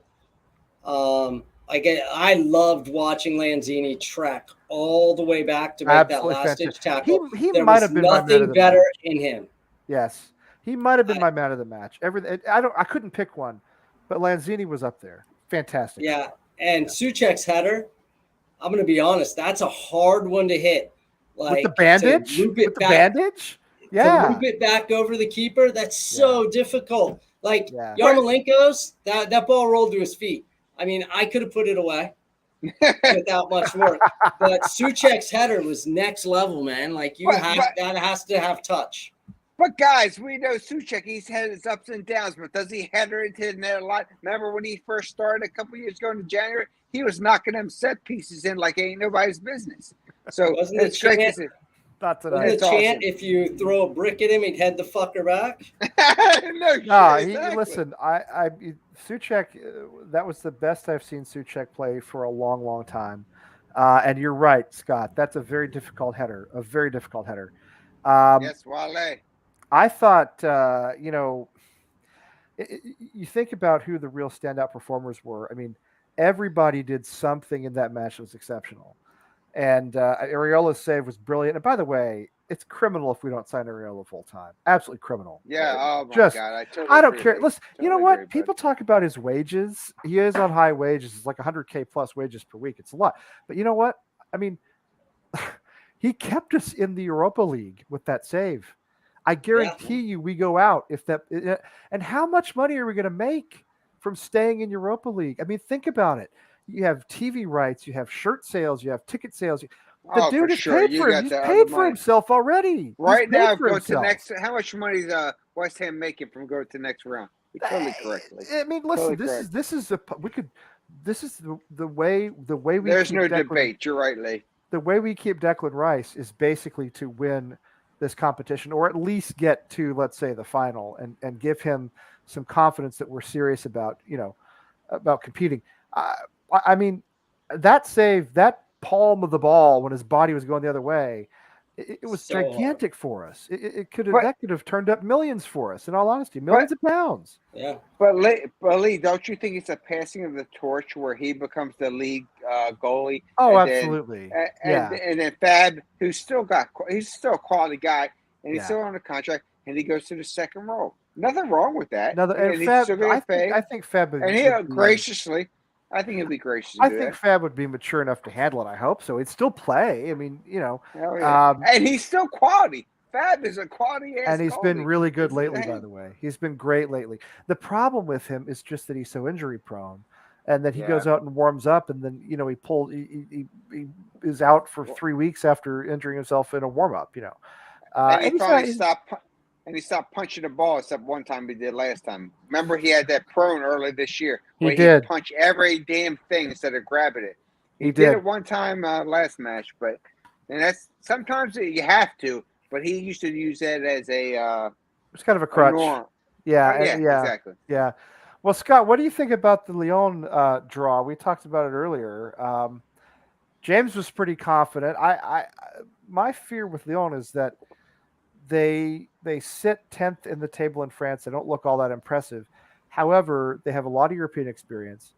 I loved watching Lanzini track all the way back to make that last ditch tackle. He might have been nothing better in him. Yes, he might have been my man of the match. I couldn't pick one, but Lanzini was up there. Fantastic. Yeah, and Souček's header. I'm going to be honest. That's a hard one to hit. With the bandage. Bandage. Yeah. To loop it back over the keeper. That's so difficult. Yarmolenko's that ball rolled to his feet. I mean, I could have put it away without much work. But Souček's header was next level, man. That has to have touch. But guys, we know Souček, he's had his ups and downs, but does he header into the net a lot? Remember when he first started a couple years ago in January? He was knocking them set pieces in like ain't nobody's business. So it's great to see. Not tonight. Wasn't the chant, if you throw a brick at him, he'd head the fucker back? Listen, I Souček, that was the best I've seen Souček play for a long, long time. And you're right, Scott. That's a very difficult header. Yes, Wale. I thought, you think about who the real standout performers were. I mean, everybody did something in that match that was exceptional. And Areola's save was brilliant. And by the way, it's criminal if we don't sign Areola full time. Absolutely criminal. Yeah. Oh my God. I don't care. Listen, you know what? People talk about his wages. He is on high wages. It's like 100K plus wages per week. It's a lot. But you know what? I mean, he kept us in the Europa League with that save. I guarantee you, we go out if that. And how much money are we going to make from staying in Europa League? I mean, think about it. You have TV rights, you have shirt sales, you have ticket sales. The dude is paid for him. He's paid for himself already. Right now, go to next. How much money is West Ham making from going to the next round? Totally correctly. I mean, listen. This is the way we. There's no debate. You're right, Lee. The way we keep Declan Rice is basically to win this competition, or at least get to, let's say, the final, and give him some confidence that we're serious about competing. I mean, that save, that palm of the ball when his body was going the other way, it was so gigantic for us. That could have turned up millions for us. In all honesty, millions of pounds. Yeah. But Lee, don't you think it's a passing of the torch where he becomes the league goalie? Oh, absolutely. And then Fab, he's still a quality guy, and he's still on a contract, and he goes to the second role. Nothing wrong with that. I think Fab would, and he'll graciously. I think he'll be gracious. I think Fab would be mature enough to handle it. I hope so. He'd still play. I mean, and he's still quality. Fab is a quality ass. And he's been really good lately, by the way. He's been great lately. The problem with him is just that he's so injury prone, and that he goes out and warms up, and then he is out for 3 weeks after injuring himself in a warm up. And he stopped punching the ball, except one time he did last time. Remember, he had that prone early this year where he'd punch every damn thing instead of grabbing it. He did it one time last match, and that's sometimes you have to. But he used to use that as it's kind of a crutch. Exactly. Yeah. Well, Scott, what do you think about the Lyon draw? We talked about it earlier. James was pretty confident. My fear with Lyon is that they sit 10th in the table in France. They don't look all that impressive. However, they have a lot of European experience,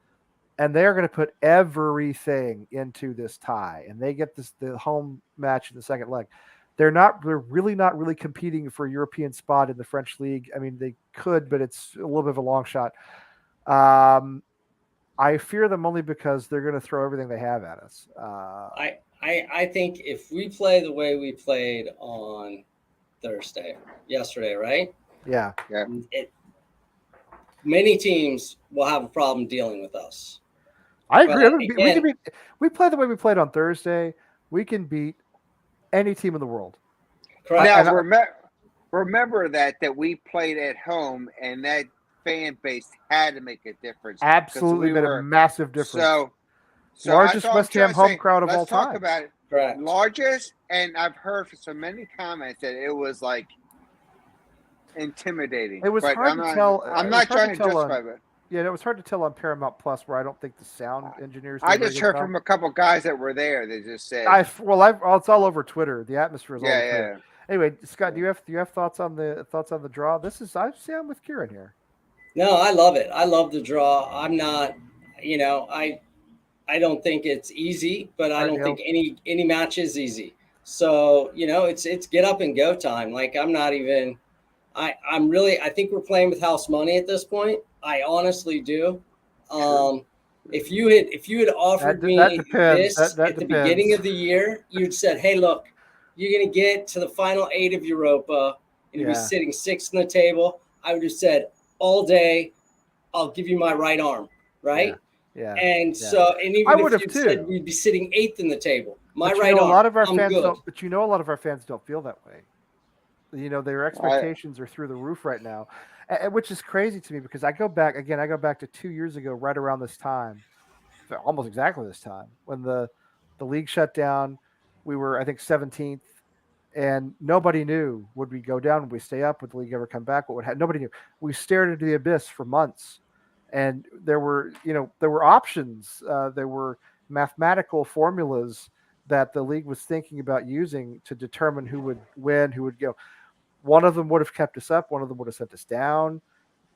and they are going to put everything into this tie. And they get the home match in the second leg. They're really not competing for a European spot in the French league. I mean, they could, but it's a little bit of a long shot. I fear them only because they're going to throw everything they have at us. I think if we play the way we played on yesterday, right? Yeah. Many teams will have a problem dealing with us. I agree. We play the way we played on Thursday. We can beat any team in the world. Correct. Now, remember that we played at home, and that fan base had to make a difference. Absolutely made a massive difference. So largest West Ham home crowd of all time. Let's talk about it. Correct. Largest, and I've heard from so many comments that it was like intimidating. It was hard to tell. I'm not trying to justify it. Yeah, it was hard to tell on Paramount Plus, where I don't think the sound engineers. I just heard from a couple guys that were there. They just said, it's all over Twitter. The atmosphere is all over Twitter. Anyway, Scott, do you have thoughts on the draw? I'm with Kieran here. No, I love it. I love the draw. I'm not, I don't think it's easy, but I don't think any match is easy. So, it's get up and go time. Like I'm not even. I think we're playing with house money at this point. I honestly do. If you had offered me this at the beginning of the year, you'd said, "Hey, look, you're going to get to the final 8 of Europa, and you'll be sitting 6th in the table." I would have said, "All day, I'll give you my right arm." Right? Yeah. And so, and even if you said we'd be sitting 8th in the table, my right arm. A lot of our fans don't. But a lot of our fans don't feel that way. Their expectations are through the roof right now, which is crazy to me because I go back to 2 years ago, right around this time, almost exactly this time, when the league shut down. We were, I think, 17th, And nobody knew, would we go down? Would we stay up? Would the league ever come back? What would happen? Nobody knew. We stared into the abyss for months, and there were options. There were mathematical formulas that the league was thinking about using to determine who would win, who would go. One of them would have kept us up. One of them would have sent us down.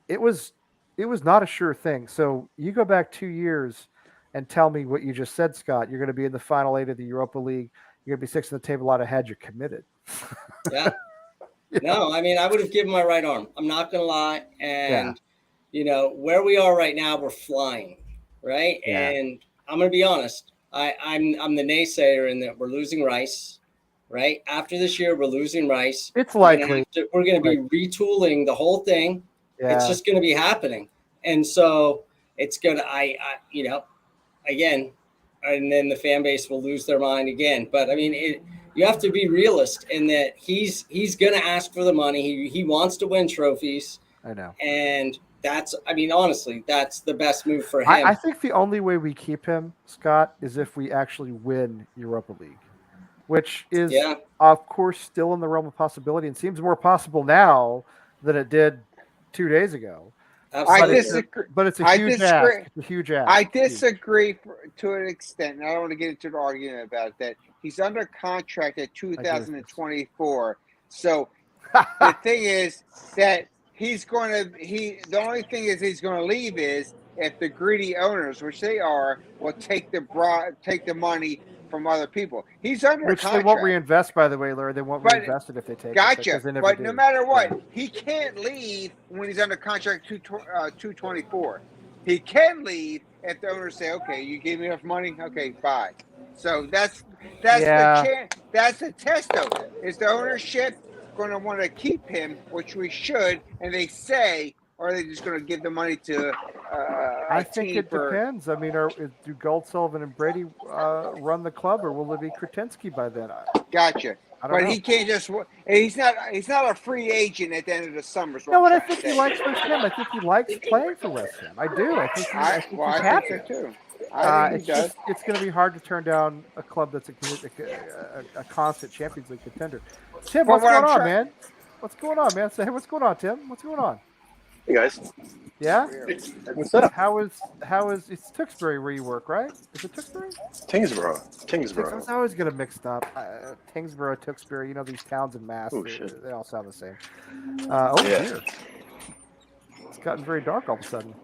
It was not a sure thing. So you go back 2 years and tell me what you just said, Scott. You're going to be in the final 8 of the Europa League. You're going to be 6 on the table out ahead. You're committed. Yeah. No, I mean, I would have given my right arm. I'm not going to lie. And, where we are right now, we're flying, right? Yeah. And I'm going to be honest. I'm the naysayer in that we're losing Rice, right? After this year, we're losing Rice. It's likely. We're going to be retooling the whole thing. Yeah. It's just going to be happening. And so it's going to, again, and then the fan base will lose their mind again. But I mean, you have to be realist in that he's going to ask for the money. He wants to win trophies. I know. And honestly, that's the best move for him. I think the only way we keep him, Scott, is if we actually win Europa League, which is, of course, still in the realm of possibility and seems more possible now than it did 2 days ago. I disagree. But it's a huge ask. It's a huge ask. I disagree to an extent. And I don't want to get into an argument about that. He's under contract at 2024. So the thing is that the only thing is he's going to leave is if the greedy owners, which they are, will take the money from other people. He's under contract. They won't reinvest, by the way, Larry. They won't reinvest it if they take it. Gotcha. But no matter what, he can't leave when he's under contract 224. He can leave if the owners say, "Okay, you gave me enough money. Okay, bye." So that's the test of it. Is the ownership going to want to keep him, which we should, and they say, or are they just going to give the money to I think it depends. I mean, do Gold, Sullivan, and Brady run the club, or will it be Kretinsky by then? Gotcha. But he can't just. He's not a free agent at the end of the summer. No, and I think he likes West Ham. I think he likes playing for West Ham. I do. I think he's happy. So too. It's going to be hard to turn down a club that's a constant Champions League contender. Tim, what's going on, man? What's going on, man? Say, hey, what's going on, Tim? What's going on? Hey guys. Yeah. What's up? How is it's Tewkesbury where you work, right? Is it Tewkesbury? Tingsboro. I always get it mixed up. Tingsboro, Tewkesbury. These towns in Mass. They all sound the same. Dear. It's gotten very dark all of a sudden.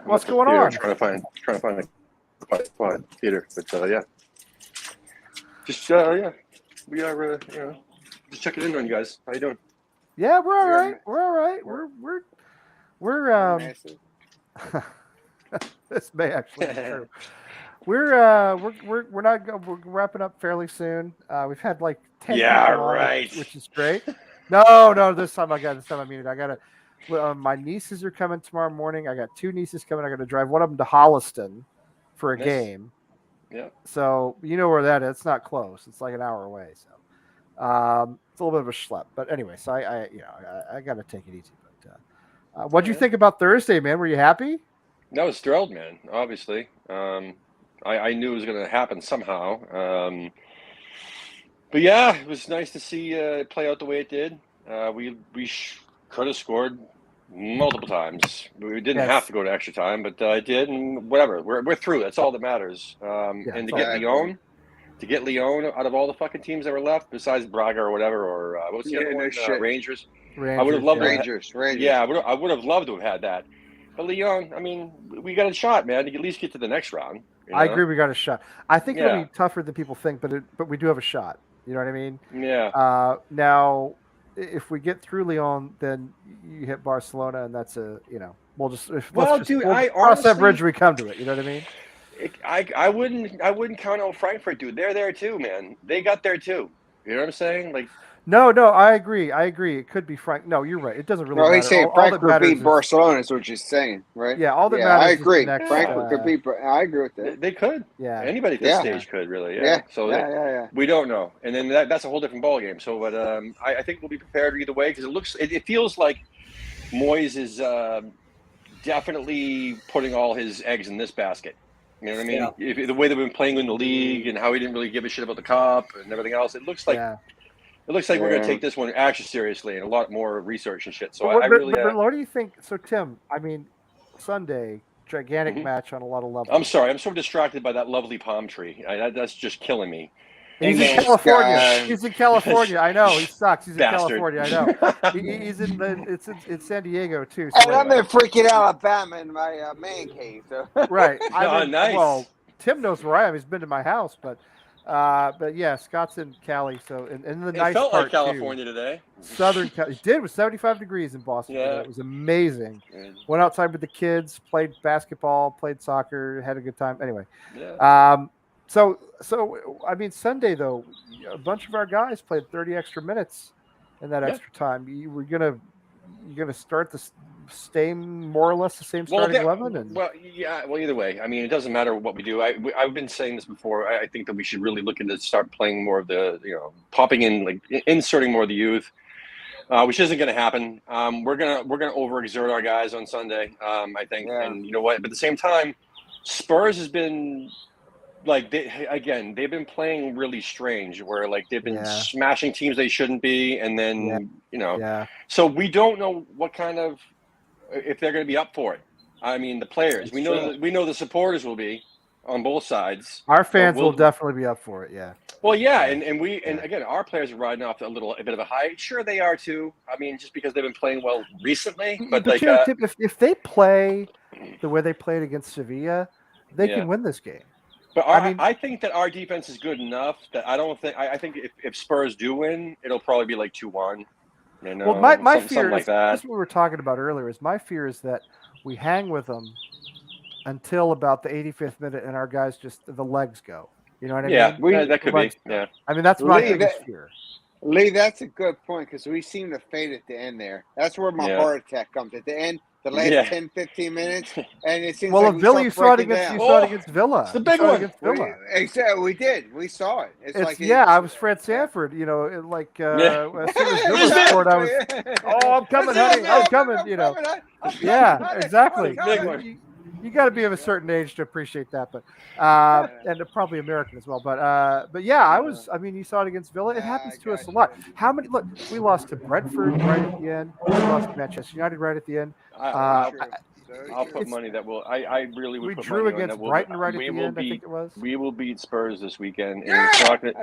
What's going on? Trying to find a quiet spot theater, but yeah. Just we are just checking in on you guys. How you doing? Yeah, we're all right. We're all right. We're this may actually be true. We're wrapping up fairly soon. We've had like 10 right, which is great. No, this time I mean it. I gotta. My nieces are coming tomorrow morning. I got 2 nieces coming. I got to drive one of them to Holliston for a game. Yeah. So you know where that is. It's not close. It's like an hour away. So it's a little bit of a schlep. But anyway, so I got to take it easy. But what'd you think about Thursday, man? Were you happy? I was thrilled, man. Obviously, I knew it was going to happen somehow. But yeah, it was nice to see it play out the way it did. We could have scored multiple times. We didn't have to go to extra time, but I did, and whatever. We're through. That's all that matters. And to get Lyon out of all the fucking teams that were left, besides Braga or whatever, or what was the other one? Rangers. I would have loved Rangers. Yeah, I would have loved to have had that. But Lyon, I mean, we got a shot, man. To at least get to the next round. I agree. We got a shot. I think it'll be tougher than people think, but we do have a shot. You know what I mean? Yeah. Now, if we get through Lyon, then you hit Barcelona, and that's we'll cross that bridge when we come to it. You know what I mean? I wouldn't count out Frankfurt, dude. They're there too, man. They got there too. You know what I'm saying? Like, no, I agree. It could be Frank. No, you're right. It doesn't really matter. He's saying Frankfurt beat Barcelona is what you're saying, right? Yeah, all that matters. I agree. Frankfurt could beat. I agree with that. They could. Yeah. Anybody at this stage could really. Yeah. So we don't know, and then that's a whole different ballgame. So, but I think we'll be prepared either way because it feels like Moyes is definitely putting all his eggs in this basket. You know what I mean? The way they've been playing in the league and how he didn't really give a shit about the cup and everything else, it looks like It looks like we're going to take this one actually seriously and a lot more research and shit. So but what do you think? So Tim, I mean, Sunday, gigantic match on a lot of levels. I'm sorry, I'm so distracted by that lovely palm tree. That's just killing me. He's in California. He's in California. I know he sucks. He's in California. I know. He's in it's San Diego too. So and I'm in freaking Alabama in my man cave. So. Right. Nice. Well, Tim knows where I am. He's been to my house, but yeah, Scott's in Cali. So and the nice felt part like California too, today. Southern Cali. It did. It was 75 degrees in Boston. Yeah. It was amazing. Went outside with the kids, played basketball, played soccer, had a good time. Anyway. Yeah. So I mean, Sunday though, a bunch of our guys played 30 extra minutes in that extra time. You're gonna start the same more or less the same starting 11. And well, either way. I mean, it doesn't matter what we do. I've been saying this before. I think that we should really look into start playing more of the popping in, like inserting more of the youth, which isn't going to happen. We're gonna overexert our guys on Sunday. I think, and you know what? But at the same time, Spurs has been. Like they've been playing really strange where like they've been smashing teams they shouldn't be. And then, so we don't know what kind of, if they're going to be up for it. I mean, the players, we know the supporters will be on both sides. Our fans will definitely be up for it. Yeah. Well, yeah. And again, our players are riding off a bit of a high. Sure. They are too. I mean, just because they've been playing well recently, but like, if they play the way they played against Sevilla, they can win this game. But I think that our defense is good enough that I think if Spurs do win, it'll probably be like 2-1. Well, my fear is that's what we were talking about earlier. Is my fear is that we hang with them until about the 85th minute, and our guys just the legs go. You know what I mean? Yeah, that could be. Yeah. I mean, that's my biggest fear. Lee, that's a good point because we seem to fade at the end there. That's where my heart attack comes at the end. The last 10, 15 minutes, and it seems like Villa, you saw it against Villa. It's the big one. Exactly, we did. We saw it. It's like I was Fred Sanford. As soon as Villa scored, I was, I'm coming, honey, I'm coming. Exactly. Big one. You got to be of a certain age to appreciate that, but and probably American as well. But yeah, you saw it against Villa. It happens to us a lot. Look, we lost to Brentford right at the end. We lost to Manchester United right at the end. I'll put money that will. I really would. We put drew money against on that Brighton right at the end. I think it was. We will beat Spurs this weekend, and it's not going to.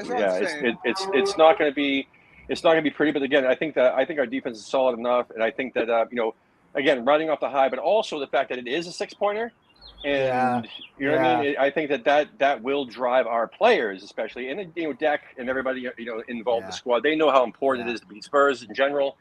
It's not going to be. It's not going to be pretty. But again, I think our defense is solid enough, and I think that again, riding off the high, but also the fact that it is a 6-pointer, and you know what I mean. I think that will drive our players, especially, and Deck and everybody involved in the squad. They know how important it is to beat Spurs in general.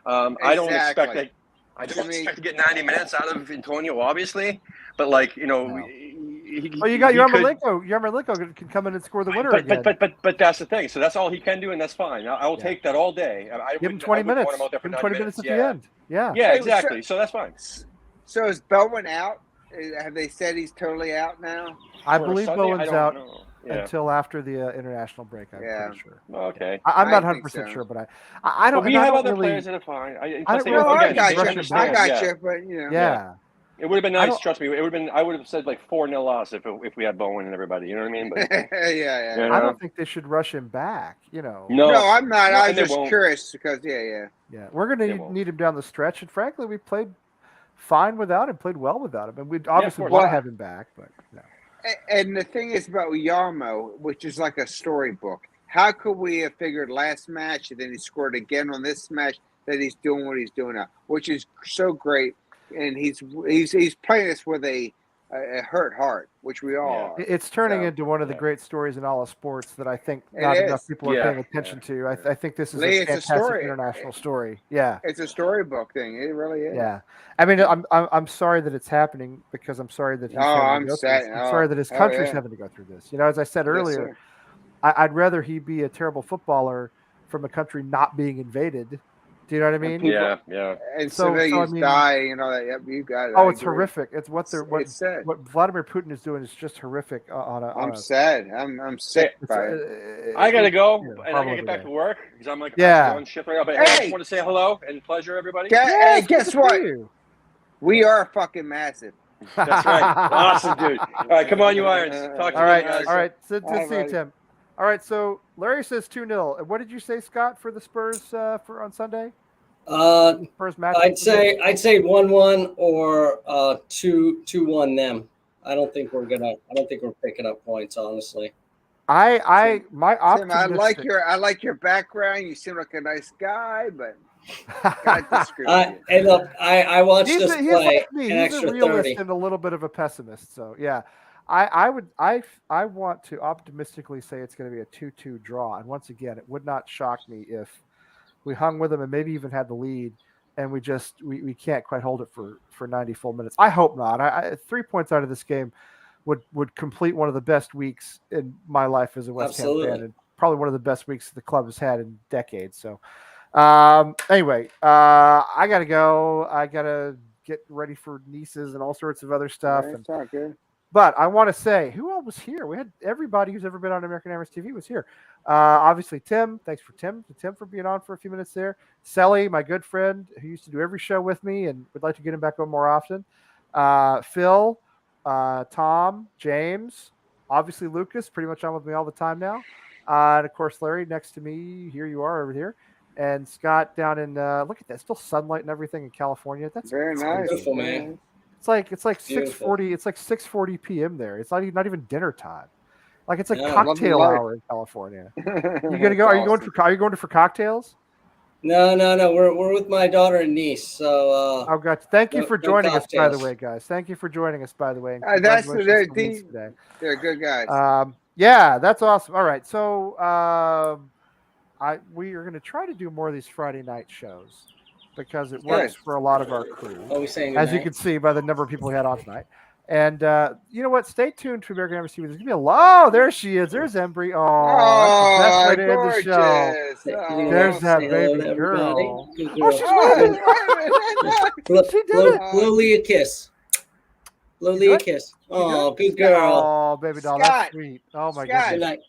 I don't expect that. I don't expect to get 90 minutes out of Antonio, obviously, but like you got Yarmolenko. Yarmolenko can come in and score the winner again. But that's the thing. So that's all he can do, and that's fine. I will take that all day. Give him 20 minutes. Give him 20 minutes at the end. Yeah. Yeah, exactly. So that's fine. So is Bowen out? Have they said he's totally out now? I believe Bowen's out until after the international break. I'm pretty sure. Okay. I'm not 100% sure, but I don't. But we have other players that are fine. I got you, but Yeah. It would have been nice. Trust me. It would have been. I would have said like 4-0 loss if we had Bowen and everybody. You know what I mean? But, yeah. I don't think they should rush him back. No, I'm not. I was just curious because yeah. We're going to need him down the stretch, and frankly, we played fine without him. Played well without him, and we obviously want to have him back, but no. And the thing is about Yarmo, which is like a storybook. How could we have figured last match, and then he scored again on this match, that he's doing what he's doing now, which is so great. And he's playing this with a hurt heart, which we all are. It's turning into one of the great stories in all of sports that I think not enough people are paying attention to. I think this is a fantastic international story. Yeah, it's a storybook thing. It really is. Yeah, I mean, I'm sorry that it's happening because I'm sorry that I'm sorry that his country's having to go through this. As I said earlier, I'd rather he be a terrible footballer from a country not being invaded. Do you know what I mean? Yeah. And civilians die, you got it. Oh, it's horrific. It's what Vladimir Putin is doing is just horrific. I'm sad. I'm sick by it. I gotta go, and I gotta get back to work because I'm on shift right now. But I just want to say hello and pleasure, everybody. Hey, guess what? We are fucking massive. That's right. Awesome, dude. All right, come on, you Irons. Talk to you guys. All right. Good to see you, Tim. All right. So Larry says 2-0. What did you say, Scott, for the Spurs for on Sunday? Spurs match. I'd say 1-1 or 2-1 them. I don't think we're picking up points, honestly. My Tim, I like your background. You seem like a nice guy, but I disagree with you. Hey, look, I watched he's us play like me. an He's extra a realist 30. and a little bit of a pessimist. So yeah, I want to optimistically say it's going to be a 2-2 draw. And once again, it would not shock me if we hung with them and maybe even had the lead, and we can't quite hold it for 90 full minutes. I hope not. 3 points out of this game would complete one of the best weeks in my life as a West Ham fan, and probably one of the best weeks the club has had in decades. So anyway, I gotta go. I gotta get ready for nieces and all sorts of other stuff. It's not good. But I want to say, who all was here? We had everybody who's ever been on American Hammers TV was here. Obviously, Tim. Thanks for Tim for being on for a few minutes there. Selly, my good friend, who used to do every show with me and would like to get him back on more often. Phil, Tom, James, obviously Lucas, pretty much on with me all the time now. And of course, Larry next to me. Here you are over here. And Scott down in look at that, still sunlight and everything in California. That's very nice, beautiful, man. It's like 6:40. It's like 6:40 p.m. there. It's not even dinner time. Like it's like cocktail hour in California. You gonna go? Are you going for cocktails? No. We're with my daughter and niece. So oh, gotcha. Thank you for joining us, by the way, guys. Thank you for joining us, by the way. They're good guys. Yeah, that's awesome. All right, so we are going to try to do more of these Friday night shows because it works for a lot of our crew, as you can see by the number of people we had on tonight. And you know what? Stay tuned to American Hammers TV. There's going to be oh, there she is. There's Embry. Oh, that's the best way to end the show. There's that baby girl. Oh, she's waving. She did it. Blow Lee a kiss. Blow Lee a kiss. Oh, good girl. Oh, baby doll. That's sweet. Oh, my goodness.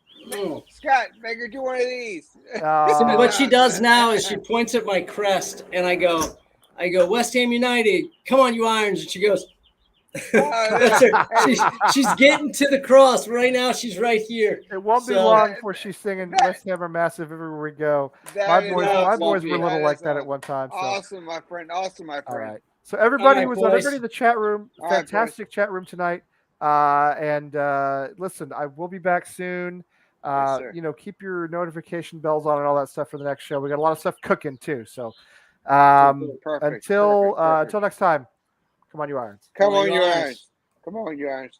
Scott, make her do one of these. So what she does now is she points at my crest, and I go, West Ham United, come on, you Irons. And she goes, that's her. She's getting to the cross right now. She's right here. It won't be long before she's singing West Ham are massive everywhere we go. My boys were little like that at one time. So. Awesome, my friend. All right. So everybody everybody in the chat room, fantastic chat room tonight. And listen, I will be back soon. Keep your notification bells on and all that stuff for the next show. We got a lot of stuff cooking too. So until next time, come on, you Irons. Come on, you Irons.